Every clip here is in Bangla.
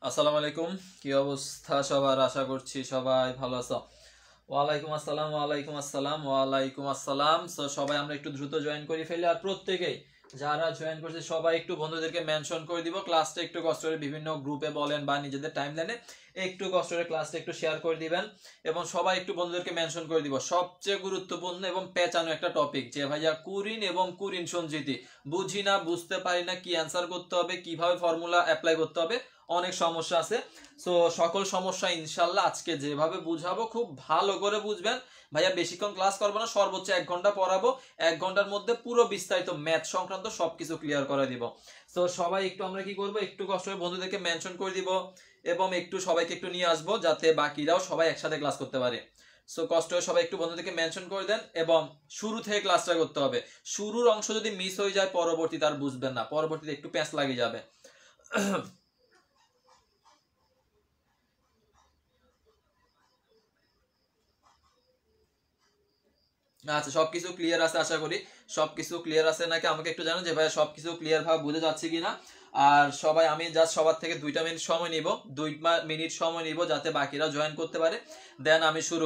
আসসালামু আলাইকুম। কি অবস্থা সবার? আশা করছি সবাই ভালো আছো। ওয়ালাইকুম আসসালাম, ওয়ালাইকুম আসসালাম, ওয়ালাইকুম আসসালাম। সো সবাই আমরা একটু দ্রুত জয়েন করে ফেলি, আর প্রত্যেকেই যারা জয়েন করছে সবাই একটু বন্ধুদেরকে মেনশন করে দিব। ক্লাসটা একটু কষ্ট করে বিভিন্ন গ্রুপে বলেন বা নিজেদের টাইমলাইনে একটু কষ্ট করে ক্লাসটা একটু শেয়ার করে দিবেন, এবং সবাই একটু বন্ধুদেরকে মেনশন করে দিব। সবচেয়ে গুরুত্বপূর্ণ এবং পেঁচানো একটা টপিক, যে ভাইয়া কুরিন এবং কুরিন সঞ্চিতি বুঝি না, বুঝতে পারি না, কি অ্যান্সার করতে হবে, কিভাবে ফর্মুলা অ্যাপ্লাই করতে হবে, অনেক সমস্যা আছে। সো সকল সমস্যা ইনশাল্লাহ আজকে যেভাবে বুঝাবো খুব ভালো করে বুঝবেন। ভাইয়া বেশিক্ষণ ক্লাস করবো না, সর্বোচ্চ 1 ঘন্টা পড়াবো। 1 ঘন্টার মধ্যে পুরো বিস্তারিত ম্যাথ সংক্রান্ত সবকিছু ক্লিয়ার করে দিব। তো সবাই একটু আমরা কি করবো, একটু কষ্ট করে বন্ধুদেরকে মেনশন করে দিব, এবং একটু সবাইকে একটু নিয়ে আসবো যাতে বাকিরাও সবাই একসাথে ক্লাস করতে পারে। সো কষ্ট করে সবাই একটু বন্ধুদেরকে মেনশন করে দেন, এবং শুরু থেকে ক্লাসটা করতে হবে। শুরুর অংশ যদি মিস হয়ে যায় পরবর্তীতে আর বুঝবেন না, পরবর্তীতে একটু প্যাঁচ লাগে যাবে। আচ্ছা, সবকিছু ক্লিয়ার আছে আশা করি। সবকিছু ক্লিয়ার আছে নাকি আমাকে একটু জানো যে ভাই সবকিছু ক্লিয়ার ভাবে বুঝে যাচ্ছে কিনা। আর সবাই, আমি জাস্ট সবার থেকে 2টা মিনিট সময় নিব, 2 মিনিট সময় নিব যাতে বাকিরা জয়েন করতে পারে। দেন আমি শুরু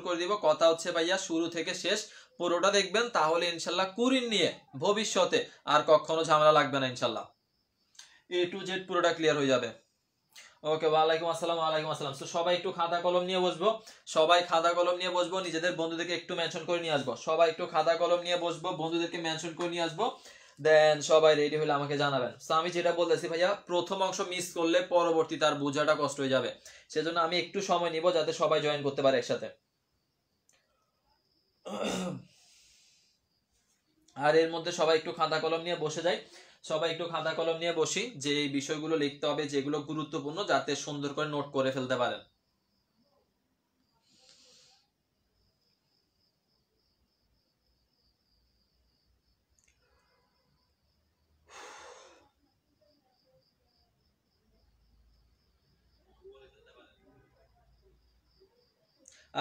করে দিব। কথা হচ্ছে ভাইয়া শুরু থেকে শেষ পুরোটা দেখবেন, তাহলে ইনশাল্লাহ কুরিন নিয়ে ভবিষ্যতে আর কখনো ঝামেলা লাগবে না ইনশাল্লাহ। A to Z পুরোটা ক্লিয়ার হয়ে যাবে। ওকে, ওয়ালাইকুম আসসালাম, ওয়ালাইকুম আসসালাম। তো সবাই একটু খাতা কলম নিয়ে বসবো, নিজেদের বন্ধুদেরকে একটু মেনশন করে নিয়ে আসবো। সবাই একটু খাতা কলম নিয়ে বসবো, বন্ধুদেরকে মেনশন করে নিয়ে আসবো। দেন সবাই রেডি হলে আমাকে জানাবেন। তো আমি যেটা বলতেছি ভাইয়া, প্রথম অংশ মিস করলে পরবর্তী তার বোঝাটা কষ্ট হয়ে যাবে, সেজন্য আমি একটু সময় নিব যাতে সবাই জয়েন করতে পারে একসাথে। আর এর মধ্যে সবাই একটু খাতা কলম নিয়ে বসে যাই, সবাই একটু খাতা কলম নিয়ে বসি, যে এই বিষয়গুলো লিখতে হবে যেগুলো গুরুত্বপূর্ণ, যাতে সুন্দর করে নোট করে ফেলতে পারেন।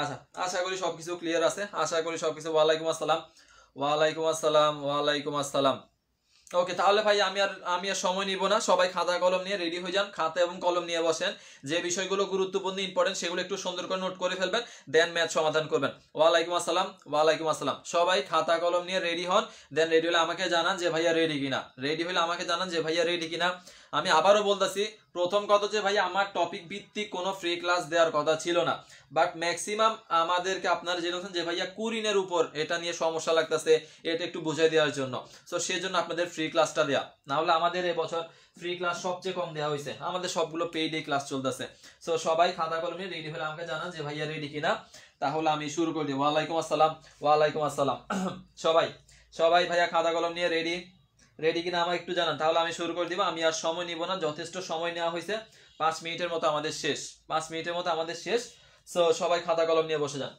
আচ্ছা, আশা করি সবকিছু ক্লিয়ার আছে, আশা করি সবকিছু। ওয়ালাইকুম আসসালাম, ওয়ালাইকুম আসসালাম, ওয়ালাইকুম আসসালাম। ওকে, তাহলে ভাই আমি আর সময় নিব না, সবাই খাতা কলম নিয়ে রেডি হয়ে যান, খাতা এবং কলম নিয়ে বসেন। যে বিষয়গুলো গুরুত্বপূর্ণ ইম্পর্টেন্ট সেগুলো একটু সুন্দর করে নোট করে ফেলবেন, দেন ম্যাথ সমাধান করবেন। ওয়ালাইকুম আসসালাম, ওয়ালাইকুম আসসালাম। সবাই খাতা কলম নিয়ে রেডি হন, দেন রেডি হলে আমাকে জানান যে ভাইয়া রেডি কিনা। আমি আবারও বলতেছি, প্রথম কথা যে ভাইয়া আমার টপিক ভিত্তিক কোনো ফ্রি ক্লাস দেওয়ার কথা ছিল না, বাট ম্যাক্সিমাম আমাদেরকে আপনারা জেনেছেন যে ভাইয়া কুরিনের উপর এটা নিয়ে সমস্যা লাগতেছে, এটা একটু বুঝাই দেওয়ার জন্য। সো সেজন্য আপনাদের ফ্রি ক্লাসটা দেয়া, না হলে আমাদের এবছর ফ্রি ক্লাস সবচেয়ে কম দেওয়া হয়েছে, আমাদের সবগুলো পেইড ক্লাস চলতেছে। সো সবাই খাতা কলম নিয়ে রেডি হলে আমাকে জানান যে ভাইয়া রেডি কিনা, তাহলে আমি শুরু করে দিই। ওয়ালাইকুম আসসালাম, ওয়ালাইকুম আসসালাম। সবাই সবাই ভাইয়া খাতা কলম নিয়ে রেডি কিনা আমাকে একটু জানান, তাহলে আমি শুরু করে দিব। আমি আর সময় নিব না, যথেষ্ট সময় নেওয়া হয়েছে, 5 মিনিটের মতো আমাদের শেষ, 5 মিনিটের মতো আমাদের শেষ। সো সবাই খাতা কলম নিয়ে বসে যান,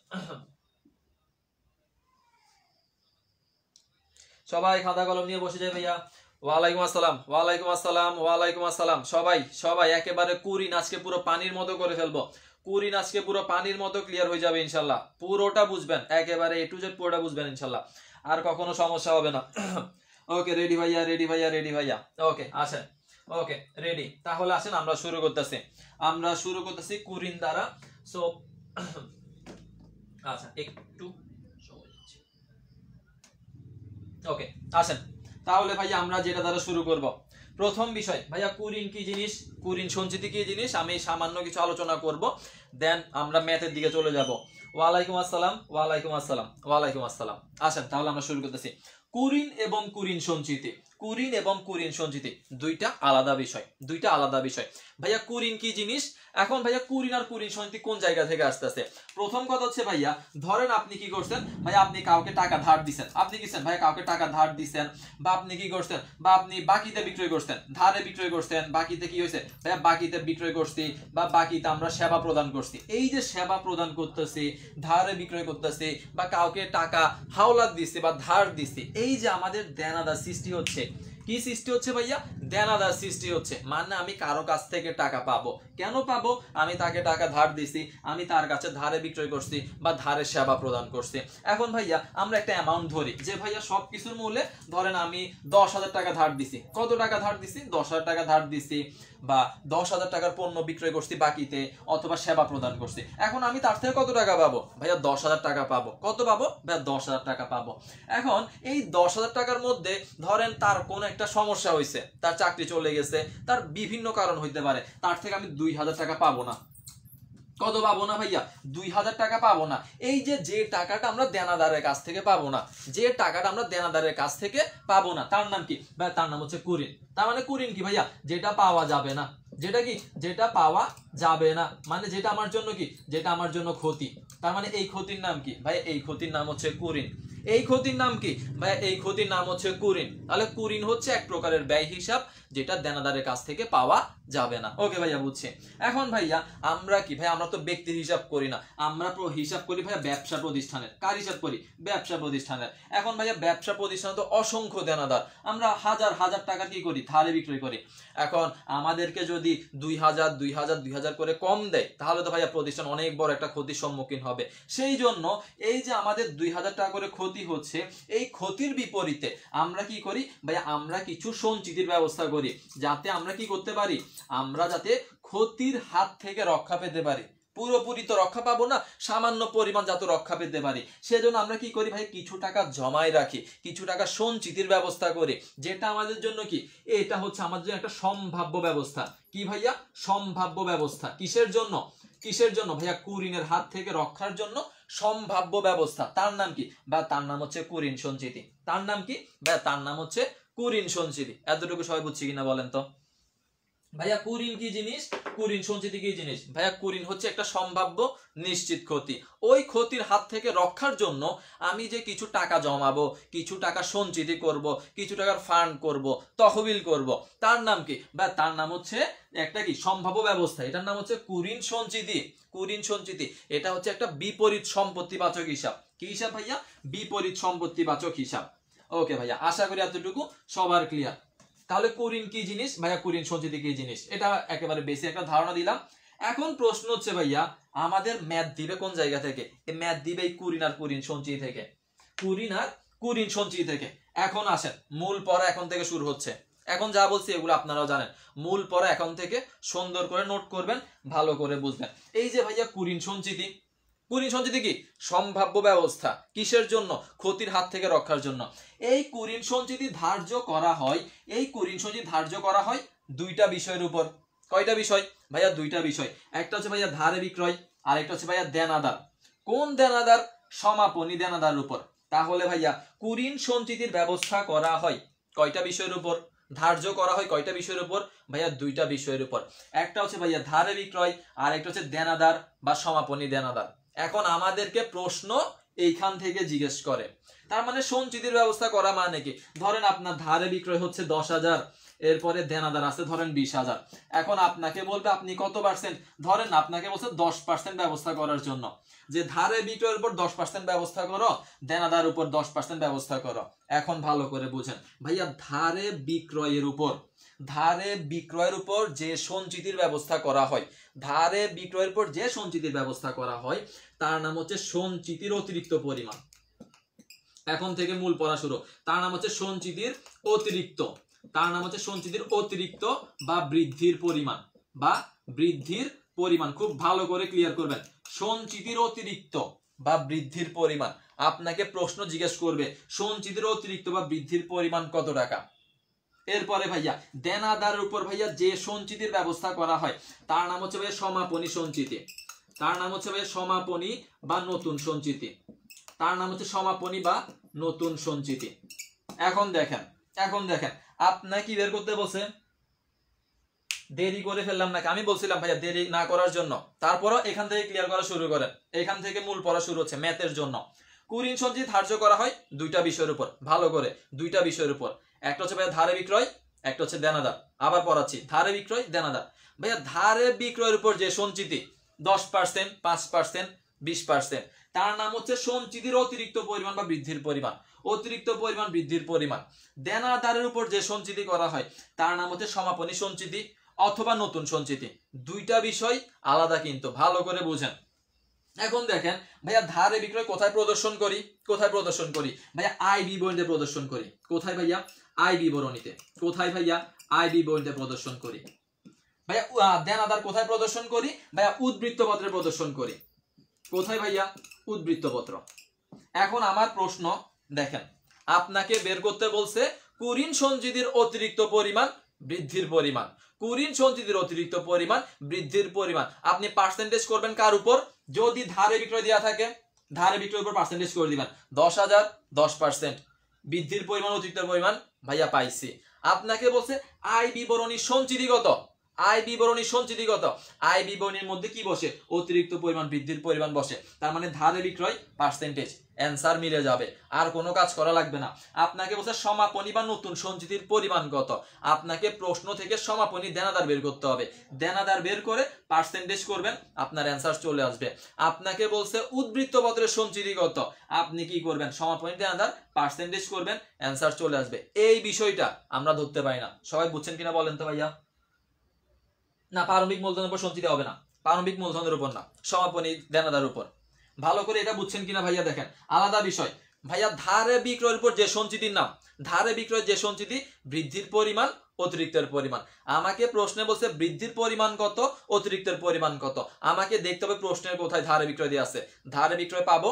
সবাই খাতা কলম নিয়ে বসে যায় ভাইয়া। ওয়ালাইকুম আসসালাম, ওয়ালাইকুম আসসালাম, ওয়ালাইকুম আসসালাম। সবাই সবাই একেবারে কুরিন আজকে পুরো পানির মতো করে ফেলবো, কুরিন আজকে পুরো পানির মতো ক্লিয়ার হয়ে যাবে ইনশাল্লাহ। পুরোটা বুঝবেন, একেবারে A to Z পুরোটা বুঝবেন ইনশাল্লাহ, আর কখনো সমস্যা হবে না। ওকে, রেডি ভাইয়া, রেডি ভাইয়া। ওকে আসেন, ওকে রেডি, তাহলে আসেন আমরা শুরু করতেছি কুরিন দ্বারা। সো আচ্ছা, একটু সময় নিচ্ছি। ওকে আসেন, তাহলে ভাইয়া আমরা যেটা দ্বারা শুরু করব, প্রথম বিষয় ভাইয়া কুরিন কি জিনিস, কুরিন সঞ্চিতি কি জিনিস, আমি সামান্য কিছু আলোচনা করব, দেন আমরা ম্যাথের দিকে চলে যাব। ওয়ালাইকুম আসসালাম, ওয়ালাইকুম আসসালাম, ওয়ালাইকুম আসসালাম। আসেন তাহলে আমরা শুরু করতেছি। কুরিন এবং কুরিন সঞ্চিতি, কুরিন এবং কুরিন সঞ্চিতি দুইটা আলাদা বিষয়। ভাইয়া কুরিন কি জিনিস, এখন ভাইয়া কুরিন আর কুরিন সঞ্চিতি কোন জায়গা থেকে আসতেছে। প্রথম কথা হচ্ছে ভাইয়া, ধরেন আপনি কি করছেন ভাইয়া, আপনি কাউকে টাকা ধার দিছেন, বা আপনি কি করছেন, বা আপনি বাকিতে বিক্রয় করছেন, ধারে বিক্রয় করছেন, বাকিতে কি হয়েছে ভাইয়া, বাকিতে বিক্রয় করছি, বা বাকিতে আমরা সেবা প্রদান করছি। এই যে সেবা প্রদান করতেছি, ধারে বিক্রয় করতেছি, বা কাউকে টাকা হাওলাত দিছি বা ধার দিছি, এই যে আমাদের দেনাদার সৃষ্টি হচ্ছে। কি সৃষ্টি হচ্ছে ভাইয়া, দেনাদার সৃষ্টি হচ্ছে। মানে আমি কারো কাছ থেকে টাকা পাবো, কেন পাবো, আমি তাকে টাকা ধার দিছি, আমি তার কাছে ধারে বিক্রয় করছি বা ধারে সেবা প্রদান করছি। এখন ভাইয়া আমরা একটা অ্যামাউন্ট ধরি, যে ভাইয়া সবকিছুর মূল্যে ধরেন আমি 10,000 টাকা ধার দিছি। কত টাকা ধার দিছি, 10,000 টাকা ধার দিছি। বা 10,000 টাকার পণ্য বিক্রয় করছি বাকিতে, অথবা সেবা প্রদান করছি, এখন আমি তার থেকে কত টাকা পাবো ভাইয়া? 10,000 টাকা পাবো। কত পাবো ভাইয়া? 10,000 টাকা পাবো। এখন এই 10,000 টাকার মধ্যে ধরেন তার কোন একটা সমস্যা হয়েছে, তার চাকরি চলে গেছে, তার বিভিন্ন কারণ হইতে পারে, তার থেকে আমি 2,000 টাকা পাবো না। কত পাবো না ভাইয়া? 2,000 টাকা পাবো না। এই যে টাকাটা আমরা দেনাদারের কাছ থেকে পাবো না, যে টাকাটা আমরা দেনাদারের কাছ থেকে পাবো না, তার নাম কি ভাই? তার নাম হচ্ছে কুরিন। তার মানে কুরিন কি ভাইয়া? যেটা পাওয়া যাবে না। যেটা কি? যেটা পাওয়া যাবে না, মানে যেটা আমার জন্য কি? যেটা আমার জন্য ক্ষতি। তার মানে এই ক্ষতির নাম কি ভাই? এই ক্ষতির নাম হচ্ছে কুরিন। এই ক্ষতির নাম কি ভাই? এই ক্ষতির নাম হচ্ছে কুরিন। তাহলে কুরিন হচ্ছে এক প্রকারের ব্যয় হিসাব, যেটা দেনাদারের কাছ থেকে পাওয়া যাবে না। ওকে ভাইয়া, বুঝছি। এখন ভাইয়া আমরা কি ভাই? আমরা তো ব্যক্তির হিসাব করি না, আমরা হিসাব করি ভাইয়া ব্যবসা প্রতিষ্ঠানের। কার হিসাব করি? ব্যবসা প্রতিষ্ঠানের। এখন ভাইয়া ব্যবসা প্রতিষ্ঠানে তো অসংখ্য দেনাদার, আমরা হাজার হাজার টাকা কি করি? ধারে বিক্রয় করি। এখন আমাদেরকে যদি 2,000 2,000 2,000 করে কম দেয়, তাহলে তো ভাইয়া প্রতিষ্ঠান অনেক বড় একটা ক্ষতির সম্মুখীন হবে। সেই জন্য এই যে আমাদের 2,000 টাকা করে ক্ষতি হচ্ছে, এই ক্ষতির বিপরীতে আমরা কি করি ভাইয়া? আমরা কিছু সঞ্চিতির ব্যবস্থা করি, যাতে আমরা কি করতে পারি? আমরা যাতে ক্ষতির হাত থেকে রক্ষা পেতে পারি। পুরোপুরি তো রক্ষা পাবো না, সামান্য পরিমাণ যাতে রক্ষা পেতে পারি, সেজন্য আমরা কি করি ভাই? কিছু টাকা জমায় রাখি, কিছু টাকা সঞ্চিতির ব্যবস্থা করি, যেটা আমাদের জন্য কি? এটা হচ্ছে আমাদের জন্য একটা সম্ভাব্য ব্যবস্থা। কি ভাইয়া? সম্ভাব্য ব্যবস্থা। কিসের জন্য? কিসের জন্য ভাইয়া? কুরিনের হাত থেকে রক্ষার জন্য সম্ভাব্য ব্যবস্থা। তার নাম কি? বা তার নাম হচ্ছে কুরিন সঞ্চিতি। তার নাম কি ভাইয়া? তার নাম হচ্ছে কুরিন সঞ্চিতি। এতটুকু সবাই বুঝছি কিনা বলেন তো? ভাইয়া কুরিন কি জিনিস? কুরিন সঞ্চিতি কি জিনিস ভাইয়া? কুরিন হচ্ছে একটা সম্ভাব্য নিশ্চিত ক্ষতি। ওই ক্ষতির হাত থেকে রক্ষার জন্য আমি যে কিছু টাকা জমাবো, কিছু টাকা সঞ্চিতি করব, কিছু টাকার ফান্ড করব, তহবিল করব, তার নাম কি বা তার নাম হচ্ছে একটা কি সম্ভাব্য ব্যবস্থা। এটার নাম হচ্ছে কুরিন সঞ্চিতি। কুরিন সঞ্চিতি এটা হচ্ছে একটা বিপরীত সম্পত্তিবাচক হিসাব। কি হিসাব ভাইয়া? বিপরীত সম্পত্তিবাচক হিসাব। ওকে ভাইয়া, আশা করি এতটুকু সবার ক্লিয়ার। তাহলে কুরিন কি জিনিস ভাইয়া? কুরিন সঞ্চিতি কি জিনিস? এটা একেবারে বেসিক একটা ধারণা দিলাম। এখন প্রশ্ন হচ্ছে ভাইয়া, আমাদের ম্যাথ দিবে কোন জায়গা থেকে? এই ম্যাথ দিবে এই কুরিন আর কুরিন সঞ্চিতি থেকে। কুরিন আর কুরিন সঞ্চিতি থেকে। এখন আসেন, মূল পড়া এখন থেকে শুরু হচ্ছে। এখন যা বলছি এগুলো আপনারাও জানেন। মূল পড়া এখন থেকে সুন্দর করে নোট করবেন, ভালো করে বুঝবেন। এই যে ভাইয়া কুরিন সঞ্চিতি, কুরিন সঞ্চিতি কি? সম্ভাব্য ব্যবস্থা। কিসের জন্য? ক্ষতির হাত থেকে রক্ষার জন্য। এই কুরিন সঞ্চিতি ধার্য করা হয়, এই কুরিন সঞ্চিতি ধার্য করা হয় দুইটা বিষয়ের উপর। কয়টা বিষয় ভাইয়া? দুইটা বিষয়। একটা হচ্ছে ভাইয়া ধারে বিক্রয়, আর একটা হচ্ছে ভাইয়া দেনাদার। কোন দেনাদার? সমাপনী দেনাদার উপর। তাহলে ভাইয়া কুরিন সঞ্চিতির ব্যবস্থা করা হয় কয়টা বিষয়ের উপর? ধার্য করা হয় কয়টা বিষয়ের উপর ভাইয়া? দুইটা বিষয়ের উপর। একটা হচ্ছে ভাইয়া ধারে বিক্রয়, আর একটা হচ্ছে দেনাদার বা সমাপনী দেনাদার। এখন আমাদেরকে প্রশ্ন এইখান থেকে জিজ্ঞেস করে, তার মানে সঞ্চিতির ব্যবস্থা করা মানে কি? ধরেন আপনার ধারে বিক্রয় হচ্ছে 10,000, এরপরে দেনাদার আছে ধরেন 20,000। এখন আপনাকে বলবে আপনি কত পার্সেন্ট? ধরেন আপনাকে বলছে 10% ব্যবস্থা করার জন্য, যে ধারে বিক্রয়ের উপর 10% ব্যবস্থা করো, দেনাদার উপর 10% ব্যবস্থা করো। এখন ভালো করে বুঝেন ভাইয়া, ধারে বিক্রয়ের উপর, ধারে বিক্রয়ের উপর যে সঞ্চিতির ব্যবস্থা করা হয়, ধারে বিক্রয়ের উপর যে সঞ্চিতির ব্যবস্থা করা হয়, তার নাম হচ্ছে সঞ্চিতির অতিরিক্ত পরিমাণ। এখন থেকে মূল পড়া শুরু। তার নাম হচ্ছে সঞ্চিতির অতিরিক্ত, তার নাম হচ্ছে সঞ্চিতির অতিরিক্ত বা বৃদ্ধির পরিমাণ, বা বৃদ্ধির পরিমাণ। খুব ভালো করে ক্লিয়ার করবেন, সঞ্চিতির অতিরিক্ত বা বৃদ্ধির পরিমাণ। আপনাকে প্রশ্ন জিজ্ঞেস করবে সঞ্চিতির অতিরিক্ত বা বৃদ্ধির পরিমাণ কত টাকা। এরপরে ভাইয়া দেনাদারের উপর ভাইয়া যে সঞ্চিতির ব্যবস্থা করা হয়, তার নাম হচ্ছে ভাইয়া সমাপনী সঞ্চিতি। তার নাম হচ্ছে ভাইয়া সমাপনী বা নতুন সঞ্চিতি। তার নাম হচ্ছে সমাপনী বা নতুন সঞ্চিতি। এখন দেখেন, এখন দেখেন আপনাকে কি বের করতে বলছে? দেরি করে ফেললাম নাকি? আমি বলছিলাম ভাইয়া দেরি না করার জন্য, তারপরও এখান থেকে ক্লিয়ার করা শুরু করেন। এখান থেকে মূল পড়া শুরু হচ্ছে ম্যাথের জন্য। কুরিন সঞ্চিতি ধার্য করা হয় দুইটা বিষয়ের উপর, ভালো করে দুইটা বিষয়ের উপর। একটা হচ্ছে ভাইয়া ধারে বিক্রয়, একটা হচ্ছে দেনাদার। আবার পড়াচ্ছি, ধারে বিক্রয়, দেনাদার। ভাইয়া ধারে বিক্রয়ের উপর যে সঞ্চিতি 10%, 5%, 20%, তার নাম হচ্ছে সঞ্চিতির অতিরিক্ত পরিমাণ বা বৃদ্ধির পরিমাণ। অতিরিক্ত পরিমাণ, বৃদ্ধির পরিমাণ। দেনাদারের উপর যে সঞ্চিতি করা হয়, তার নাম হচ্ছে সমাপনী সঞ্চিতি অথবা নতুন সঞ্চিতি। দুইটা বিষয় আলাদা, কিন্তু ভালো করে বুঝেন। এখন দেখেন ভাইয়া ধারে বিক্রয় কোথায় প্রদর্শন করি? কোথায় প্রদর্শন করি ভাইয়া? আয় বিবরণীতে প্রদর্শন করি। কোথায় ভাইয়া? আয় বিবরণীতে। কোথায় ভাইয়া? আয় বিবরণীতে প্রদর্শন করি। ভাইয়া দেনাদার কোথায় প্রদর্শন করি? ভাইয়া উদ্বৃত্ত পত্রে প্রদর্শন করি। কোথায় ভাইয়া? উদ্বৃত্ত পত্র। এখন আমার প্রশ্ন দেখেন, আপনাকে বের করতে বলছে কুরিন সঞ্চিতির অতিরিক্ত পরিমাণ বৃদ্ধির পরিমাণ, কুরিন সঞ্চিতির অতিরিক্ত পরিমাণ বৃদ্ধির পরিমাণ। আপনি পার্সেন্টেজ করবেন কার উপর? যদি ধারে বিক্রয় দেওয়া থাকে ধারে বিক্রয়ের উপর পার্সেন্টেজ করে দিবেন 10,000 10%। বৃদ্ধির পরিমাণ অতিরিক্ত পরিমাণ ভাইয়া পাইছি। আপনাকে বলছে আয় বিবরণী সঞ্চিতিগত, আয় বিবরণী সঞ্চিতিগত, আয় বিবরণীর মধ্যে কি বসে? অতিরিক্ত পরিমাণ বৃদ্ধির পরিমাণ বসে। তার মানে ধারে বিক্রয় পার্সেন্টেজ, অ্যান্সার মিলে যাবে, আর কোনো কাজ করা লাগবে না। আপনাকে বলছে সমাপনী বা নতুন সঞ্চিতির পরিমাণ কত? আপনাকে প্রশ্ন থেকে সমাপনী দেনাদার বের করতে হবে, দেনাদার বের করে পার্সেন্টেজ করবেন, আপনার অ্যান্সার চলে আসবে। আপনাকে বলছে উদ্বৃত্ত পত্রের সঞ্চিতি কত? আপনি কি করবেন? সমাপনী দেনাদার পার্সেন্টেজ করবেন, অ্যান্সার চলে আসবে। এই বিষয়টা আমরা ধরতে পারি না, সবাই বুঝছেন কিনা বলেন তো ভাইয়া? না, প্রারম্ভিক মূলধনের উপর সঞ্চিতি হবে না, প্রারম্ভিক মূলধনের উপর না, সমাপনী দেনাদার উপর। ভালো করে এটা বুঝছেন কিনা ভাইয়া দেখেন, আলাদা বিষয়। ভাইয়া ধারে বিক্রয়ের উপর যে সঞ্চিতির নাম, ধারে বিক্রয়ের যে সঞ্চিতি, বৃদ্ধির পরিমাণ অতিরিক্তের পরিমাণ। আমাকে প্রশ্নে বলছে বৃদ্ধির পরিমাণ কত, অতিরিক্তের পরিমাণ কত। আমাকে দেখতে হবে প্রশ্নের কোথায় ধারে বিক্রয় দিয়ে আছে, ধারে বিক্রয় পাবো,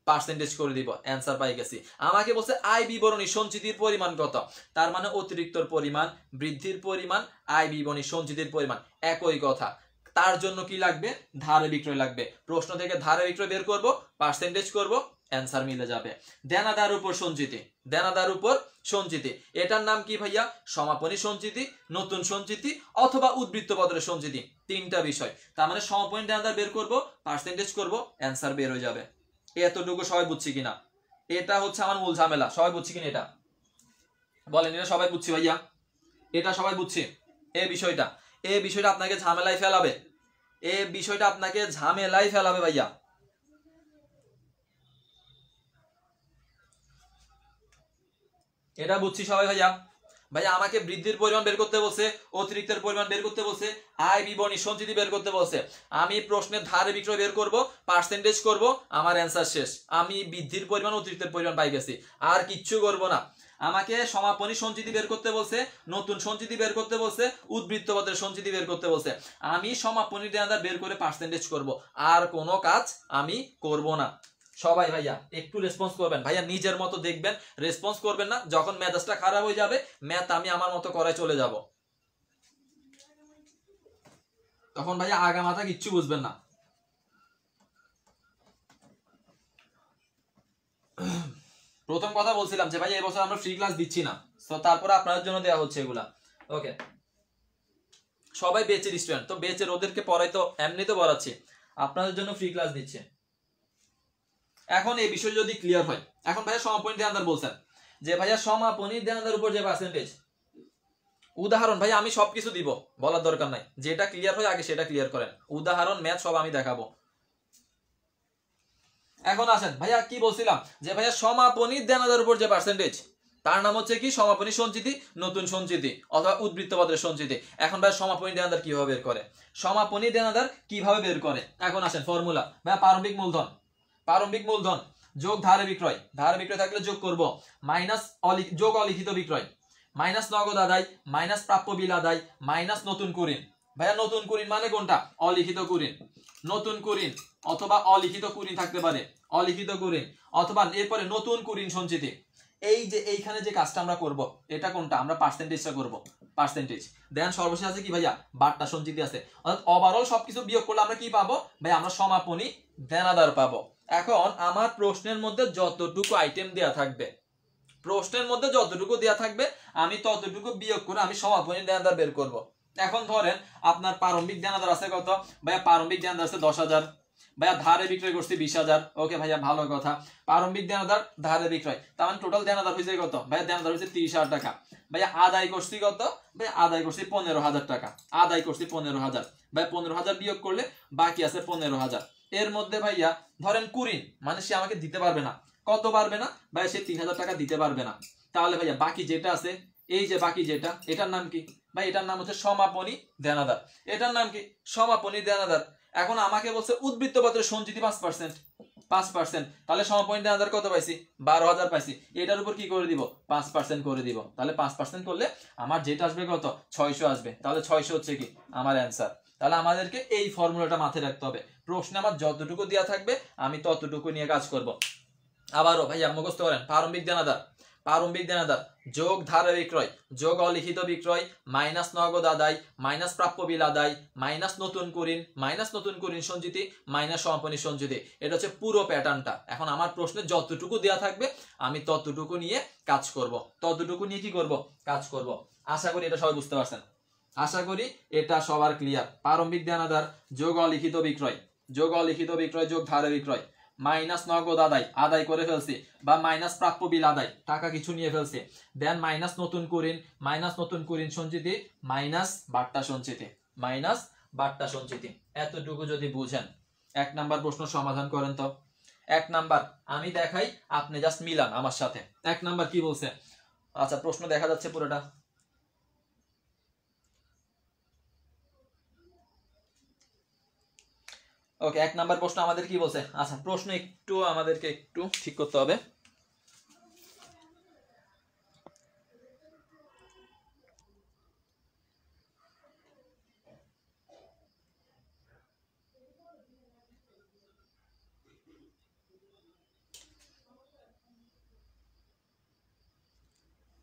পার্সেন্টেজ করে দিব, অ্যান্সার পাই গেছি। আমাকে বলছে আয় বিবরণী সঞ্চিতির পরিমাণ কত, তার মানে অতিরিক্তর পরিমাণ, বৃদ্ধির পরিমাণ, আয় বিবরণী সঞ্চিতির পরিমাণ একই কথা। তার জন্য কি লাগবে? ধারে বিক্রয় লাগবে। প্রশ্ন থেকে ধারে বিক্রয় বের করব, পার্সেন্টেজ করব, অ্যান্সার মিলে যাবে। দেনাদার উপর সঞ্চিতি, দেনাদার উপর সঞ্চিতি, এটার নাম কি ভাইয়া? সমাপনী সঞ্চিতি, নতুন সঞ্চিতি, অথবা উদ্বৃত্ত পত্রের সঞ্চিতি। তিনটা বিষয়। তার মানে সমাপনী দেনাদার বের করব, পার্সেন্টেজ করব, অ্যান্সার বের হয়ে যাবে। এতটুকু সবাই বুঝছি কিনা? এটা হচ্ছে আমার মূল ঝামেলা, সবাই বুঝছি কিনা এটা বলেন? এটা সবাই বুঝছি ভাইয়া? এটা সবাই বুঝছি? এই বিষয়টা, এই বিষয়টা আপনাকে ঝামেলায় ফেলাবে, এই বিষয়টা আপনাকে ঝামেলায় ফেলাবে ভাইয়া। এটা বুঝছি সবাই ভাইয়া? ভাইয়া আমাকে বৃদ্ধির পরিমাণ বের করতে বলছে, অতিরিক্তের পরিমাণ বের করতে বলছে, আয় বিবরণী সঞ্চিতি বের করতে বলছে। আমি প্রশ্নের ধারে বিক্রয় বের করব, পার্সেন্টেজ করব, আমার অ্যান্সার শেষ। আমি বৃদ্ধির পরিমাণ অতিরিক্তের পরিমাণ পাই গেছি, আর কিচ্ছু করব না। আমাকে সমাপনী সঞ্চিতি বের করতে বলছে, নতুন সঞ্চিতি বের করতে বলছে, উদ্বৃত্ত পত্রের সঞ্চিতি বের করতে বলছে। আমি সমাপনী দেনাদার বের করে পার্সেন্টেজ করব, আর কোনো কাজ আমি করব না। সবাই ভাইয়া একটু রেসপন্স করবেন ভাইয়া, নিজের মতো দেখবেন, রেসপন্স করবেন না। যখন মেজাজটা খারাপ হয়ে যাবে, ম্যাথ আমি আমার মতো করায় চলে যাব, তখন ভাইয়া আগা মাথা কিচ্ছু বুঝবেন না। প্রথম কথা বলছিলাম যে ভাই এবছর আমরা ফ্রি ক্লাস দিচ্ছি না, তো তারপরে আপনাদের জন্য দেওয়া হচ্ছে এগুলা। ওকে, সবাই বেচের স্টুডেন্ট, তো বেচের ওদেরকে পড়াই তো এমনি তো পড়াচ্ছি, আপনাদের জন্য ফ্রি ক্লাস দিচ্ছে। এখন এই বিষয় যদি ক্লিয়ার হয়, এখন ভাইয়া সমাপনী দেনাদার বলছেন যে ভাইয়া সমাপনী দেনাদার উপর যে পার্সেন্টেজ, উদাহরণ ভাইয়া আমি সবকিছু দিব, বলার দরকার নাই, যেটা ক্লিয়ার হয় আগে সেটা ক্লিয়ার করেন। উদাহরণ ম্যাথ সব আমি দেখাবো। এখন আসেন ভাইয়া, কি বলছিলাম যে ভাইয়া সমাপনী দেনাদার উপর যে পার্সেন্টেজ, তার নাম হচ্ছে কি? সমাপনী সঞ্চিতি, নতুন সঞ্চিতি, অথবা উদ্বৃত্ত পত্রের সঞ্চিতি। এখন ভাই সমাপনী দেনাদার কিভাবে বের করে? সমাপনী দেনাদার কিভাবে বের করে? এখন আসেন ফর্মুলা। ভাইয়া প্রারম্ভিক মূলধন, প্রারম্ভিক মূলধন যোগ ধারে বিক্রয়, ধারে বিক্রয় থাকলে যোগ করব, মাইনাস যোগ অলিখিত বিক্রয়, মাইনাস নগদ আদায়, মাইনাস প্রাপ্য বিল আদায়, মাইনাস নতুন কুরিন। ভাইয়া নতুন কুরিন মানে কোনটা? অলিখিত কুরিন। নতুন কুরিন অথবা অলিখিত কুরিন থাকতে পারে, অলিখিত কুরিন অথবা এরপরে নতুন কুরিন সঞ্চিতি। এই যে এইখানে যে কাজটা আমরা করব, এটা কোনটা? আমরা পার্সেন্টেজটা করব, পার্সেন্টেজ। দেন সর্বশেষ আছে কি ভাইয়া? বার্তা সঞ্চিতি আছে। অর্থাৎ ওভারঅল সবকিছু বিয়োগ করলে আমরা কি পাবো ভাই? আমরা সমাপনী দেনাদার পাবো। এখন আমার প্রশ্নের মধ্যে যতটুকু আইটেম দেয়া থাকবে, প্রশ্নের মধ্যে যতটুকু দেয়া থাকবে, আমি ততটুকু বিয়োগ করে আমি সমাপনী দেনাদার বের করব। এখন ধরেন আপনার প্রারম্ভিক দেনাদার আছে কত ভাইয়া? প্রারম্ভিক দেনাদার আছে 10,000। ভাইয়া ধারে বিক্রয় করছি 20,000। ওকে ভাইয়া, ভালো কথা। প্রারম্ভিক দেনাদার, ধারে বিক্রয়, তার মানে টোটাল দেনাদার হয়েছে কত ভাইয়া? দেনাদার হয়েছে 30,000 টাকা। ভাইয়া আদায় করছি কত ভাইয়া? আদায় করছি 15,000 টাকা, আদায় করছি 15,000। ভাই 15,000 বিয়োগ করলে বাকি আছে 15,000। এর মধ্যে ভাইয়া ধরেন কুরিন মানে সে আমাকে দিতে পারবে না। কত পারবে না ভাই? সে 3,000 টাকা দিতে পারবে না। তাহলে ভাইয়া বাকি যেটা আছে, এই যে বাকি যেটা, এটার নাম কি ভাই? এটার নাম হচ্ছে সমাপনী দেনাদার। এটার নাম কি? সমাপনী দেনাদার। এখন আমাকে বলছে উদ্বৃত্ত পত্রের সঞ্চিতি 5%। 5%, তাহলে সমাপনী দেনাদার কত পাইছি? 12,000 পাইছি। এটার উপর কি করে দিব? 5% করে দিব। তাহলে 5% করলে আমার যেটা আসবে কত? 600 আসবে। তাহলে 600 হচ্ছে কি আমার অ্যান্সার। তাহলে আমাদেরকে এই ফর্মুলাটা মাথায় রাখতে হবে। প্রশ্নে আমার যতটুকু দেওয়া থাকবে আমি ততটুকু নিয়ে কাজ করব। আবারও ভাইয়া মুখস্থ করেন, প্রারম্ভিক দেনাদার যোগ ধারে বিক্রয় যোগ অলিখিত বিক্রয় মাইনাস নগদ আদায় মাইনাস প্রাপ্য বিল আদায় মাইনাস নতুন কুরিন সঞ্চিতি মাইনাস সমাপনী সঞ্চিতি। এটা হচ্ছে পুরো প্যাটার্নটা। এখন আমার প্রশ্নে যতটুকু দেওয়া থাকবে আমি ততটুকু নিয়ে কাজ করব, ততটুকু নিয়ে কি করব? কাজ করব। আশা করি এটা সবাই বুঝতে পারছেন, আশা করি এটা সবার ক্লিয়ার। প্রারম্ভিক দেনাদার যোগ অলিখিত বিক্রয় যোগ ধারে বিক্রয় মাইনাস নগদ আদায় করে ফেলছি, বা মাইনাস প্রাপ্য বিল আদায় টাকা কিছু নিয়ে ফেলছি, দেন মাইনাস নতুন কুরিন সঞ্চিতি মাইনাস বাট্টা সঞ্চিতি। এতটুকু যদি বুঝেন 1 নাম্বার প্রশ্ন সমাধান করেন তো। 1 নাম্বার আমি দেখাই, আপনি জাস্ট মিলান আমার সাথে। 1 নাম্বার কি বলছে? আচ্ছা প্রশ্ন দেখা যাচ্ছে পুরোটা। ওকে, 1 নাম্বার প্রশ্ন আমাদের কি বলছে? আচ্ছা প্রশ্ন একটু আমাদেরকে একটু ঠিক করতে হবে।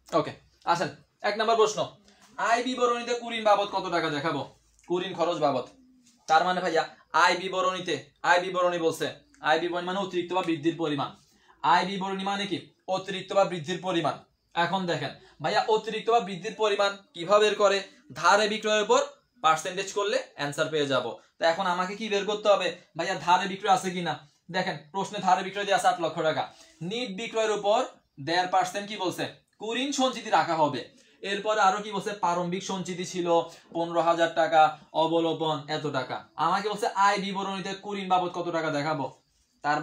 ওকে আসেন, 1 নাম্বার প্রশ্ন, আয় বিবরণীতে কুরিন বাবদ কত টাকা দেখাবো? কুরিন খরচ বাবদ। তার মানে ভাইয়া আয় বিবরণী বলছে, আয় বিবরণী মানে অতিরিক্ত বা বৃদ্ধির পরিমাণ। আয় বিবরণী মানে কি? অতিরিক্ত বা বৃদ্ধির পরিমাণ। এখন দেখেন ভাইয়া অতিরিক্ত বা বৃদ্ধির পরিমাণ কিভাবে বের করে? ধারে বিক্রয়ের উপর পার্সেন্টেজ করলে অ্যান্সার পেয়ে যাব। তো এখন আমাকে কি বের করতে হবে? ভাইয়া ধারে বিক্রয় আছে কিনা। দেখেন প্রশ্নে ধারে বিক্রয় দিয়ে আছে 8 লক্ষ টাকা, নিট বিক্রয়ের উপর 1.5% কি বলছে? কুরিন সঞ্চিতি রাখা হবে। এরপরে আরো কি বলছে? প্রারম্ভিক সঞ্চিতি ছিল 15,000 টাকা, অবলোপন এত টাকা। আমাকে বলছে আয় বিবরণীতে কুরিন বাবদ কত টাকা দেখাবো। তার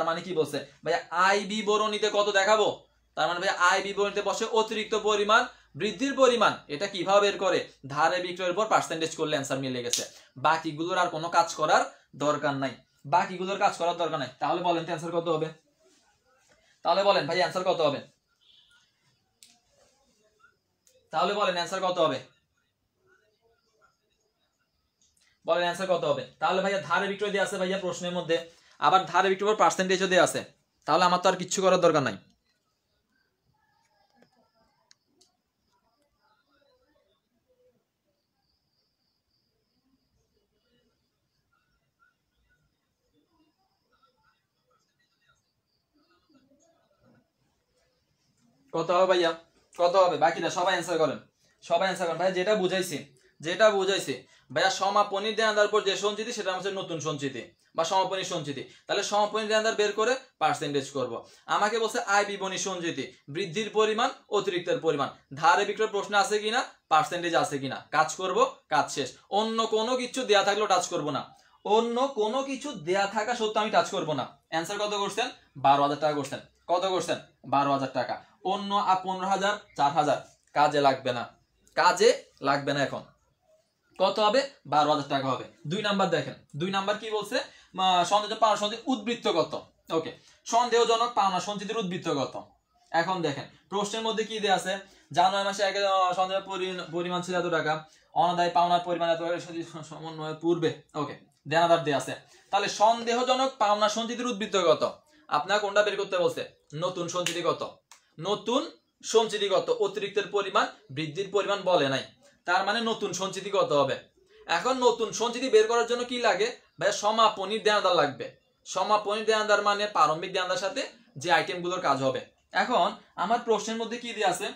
মানে কি বলছে? ভাইয়া আয় বিবরণীতে কত দেখাবো, তার মানে ভাইয়া আয় বিবরণীতে বসে অতিরিক্ত পরিমাণ বৃদ্ধির পরিমাণ। এটা কিভাবে বের করে? ধারে বিক্রয়ের উপর পার্সেন্টেজ করলে অ্যান্সার মিলে গেছে। বাকিগুলোর আর কোনো কাজ করার দরকার নাই, তাহলে বলেন তো অ্যান্সার কত হবে? তাহলে বলেন ভাই অ্যান্সার কত হবে? তাহলে ভাইয়া ধারে বিক্রয় দিয়ে আছে ভাইয়া প্রশ্নের মধ্যে, আবার ধারে বিক্রয় পার্সেন্টেজও দিয়ে আছে। তাহলে আমার তো আর কিচ্ছু করার দরকার নাই। কত হবে ভাইয়া? কত হবে? বাকিরা সবাই অ্যান্সার করেন, ভাইয়া যেটা বুঝাইছি ভাইয়া সমাপনী দেনাদার পর যে সঞ্চিতি সেটা হচ্ছে নতুন সঞ্চিতি বা সমাপনী সঞ্চিতি। তাহলে সমাপনী দেনাদার বের করে পার্সেন্টেজ করব। আমাকে বলছে আয় বিবরণী সঞ্চিতি বৃদ্ধির পরিমাণ অতিরিক্তের পরিমাণ, ধারে বিক্রয় প্রশ্ন আছে কিনা, পার্সেন্টেজ আছে কিনা, কাজ করব, কাজ শেষ। অন্য কোনো কিছু দেয়া থাকলেও টাচ করব না, অন্য কোনো কিছু দেয়া থাকা সত্ত্বেও আমি টাচ করব না। অ্যান্সার কত করছেন? 12,000 টাকা করছেন। কত করছেন? 12,000 টাকা। অন্য 15,000 4,000 কাজে লাগবে না। এখন কত হবে? 12,000 টাকা হবে। 2 নাম্বার দেখেন, 2 নাম্বার কি বলছে? সন্দেহ পাওনা সঞ্চিতির উদ্বৃত্ত কত? ওকে, সন্দেহজনক পাওনা সঞ্চিতির উদ্বৃত্ত কত? এখন দেখেন প্রশ্নের মধ্যে কি দেয়া আছে? জানুয়ারি মাসে সন্দেহ পরিমাণ ছিল এত টাকা, অনাদায় পাওনার পরিমাণ এত সমন্বয়ের পূর্বে। ওকে, দেনাদার দেয়া আছে। তাহলে সন্দেহজনক পাওনা সঞ্চিতির উদ্বৃত্ত কত? আপনার কোনটা বের করতে বলছে? নতুন সঞ্চিতি কত? অতিরিক্তের পরিমাণ বৃদ্ধির পরিমাণ বলে নাই, তার মানে নতুন সঞ্চিতি কত হবে? এখন নতুন সঞ্চিতি বের করার জন্য কি লাগে ভাই? সমাপনী দেনাদার লাগবে। সমাপনী দেনাদার মানে প্রারম্ভিক দেনাদার সাথে যে আইটেমগুলোর কাজ হবে। এখন আমার প্রশ্নের মধ্যে কি দেয়া আছে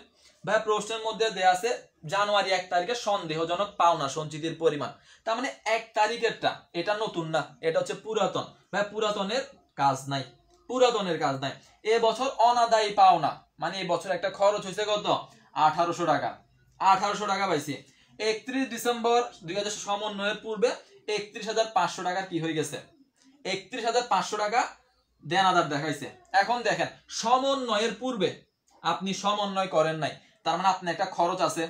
ভাই? প্রশ্নের মধ্যে দেয়া আছে জানুয়ারি 1 তারিখে সন্দেহজনক পাওনা সঞ্চিতির পরিমাণ। তার মানে 1 তারিখেরটা, এটা নতুন না, এটা হচ্ছে পুরাতন। ভাই পুরাতনের কাজ নাই। এবছর অনাদায়ী পাওনা মানে এই বছর একটা খরচ হয়েছে কত? 1800 টাকা। 1800 টাকা পাইছি। 31 ডিসেম্বর 2000 সমন্বয়ের পূর্বে 31,500 টাকা কি হয়ে গেছে? 31,500 টাকা দেনাদার দেখাইছে। এখন দেখেন সমন্বয়ের পূর্বে আপনি সমন্বয় করেন নাই, তার মানে আপনার একটা খরচ আছে,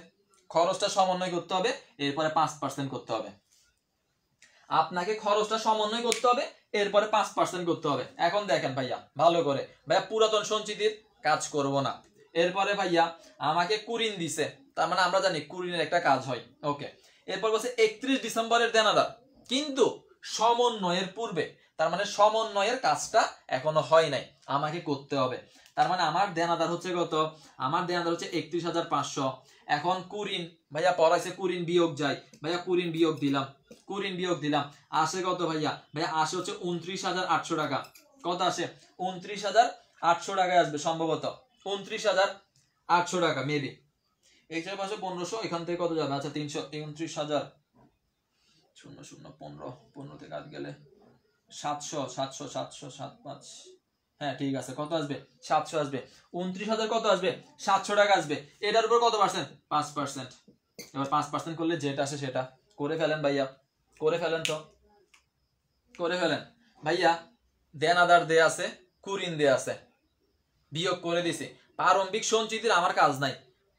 খরচটা সমন্বয় করতে হবে, এরপরে 5% করতে হবে। আপনাকে খরচটা সমন্বয় করতে হবে, এরপরে 5% করতে হবে। এখন দেখেন ভাইয়া ভালো করে, ভাইয়া পুরাতন সঞ্চিতির কাজ করব না। এরপরে ভাইয়া আমাকে কুরিন দিছে, তার মানে আমরা জানি কুরিনের একটা কাজ হয়। ওকে, এরপর বলছে 31 ডিসেম্বরের দেনাদার, কিন্তু সমন্বয়ের পূর্বে, তার মানে সমন্বয়ের কাজটা এখনো হয় নাই, আমাকে করতে হবে। তার মানে আমার দেনাদার হচ্ছে কত, আমার দেনাদার হচ্ছে 31,500। এখন কুরিন ভাইয়া পড়াইছে, কুরিন বিয়োগ যায়, ভাইয়া কুরিন বিয়োগ দিলাম, কুরিন বিয়োগ দিলাম, আসে কত ভাইয়া, ভাইয়া আসে হচ্ছে 29,800 টাকা। কত আসে, 29,800 টাকায় আসবে সম্ভবত, 29,800 টাকা মেবি। এখানে পাশে 1500, এখান থেকে কত যাবে, আচ্ছা 300, 29,000 শূন্য শূন্য 15, 15 থেকে আজ গেলে 700, 700, 700, 7,5, হ্যাঁ ঠিক আছে, কত আসবে, 700 আসবে। 29,000 কত আসবে, 700 টাকা আসবে। এটার উপর কত পার্সেন্ট, 5%। এবার 5% করলে যেটা আসে সেটা করে ফেলেন ভাইয়া, করে ফেলেন তো, করে ফেলেন ভাইয়া। দেনাদার দে আছে, কুরিন দে আছে, বিয়োগ করে দিছি। প্রারম্ভিক সঞ্চিতির আমার কাজ নাই,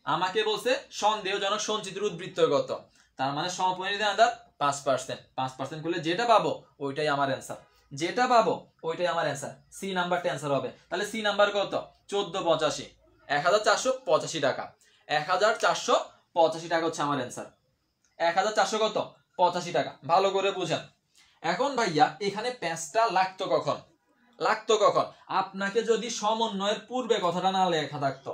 আমাকে বলছে সন্দেহজনক সঞ্চিতির উদ্বৃত্ত কত, তার মানে সমপরিমাণ দেনাদার 5%। 5% করলে যেটা পাবো ওইটাই আমার অ্যান্সার, যেটা পাবো ওইটাই আমার অ্যান্সার। সি নাম্বারটা অ্যান্সার হবে। তাহলে সি নাম্বার কত, 1485, 1485 টাকা, 1485 টাকা হচ্ছে আমার অ্যান্সার। 1400 কত, 85 টাকা, ভালো করে বুঝেন। এখন ভাইয়া এখানে প্যাঁচটা লাগতো কখন, লাগতো কখন, আপনাকে যদি সমন্বয়ের পূর্বে কথাটা না লেখা থাকতো,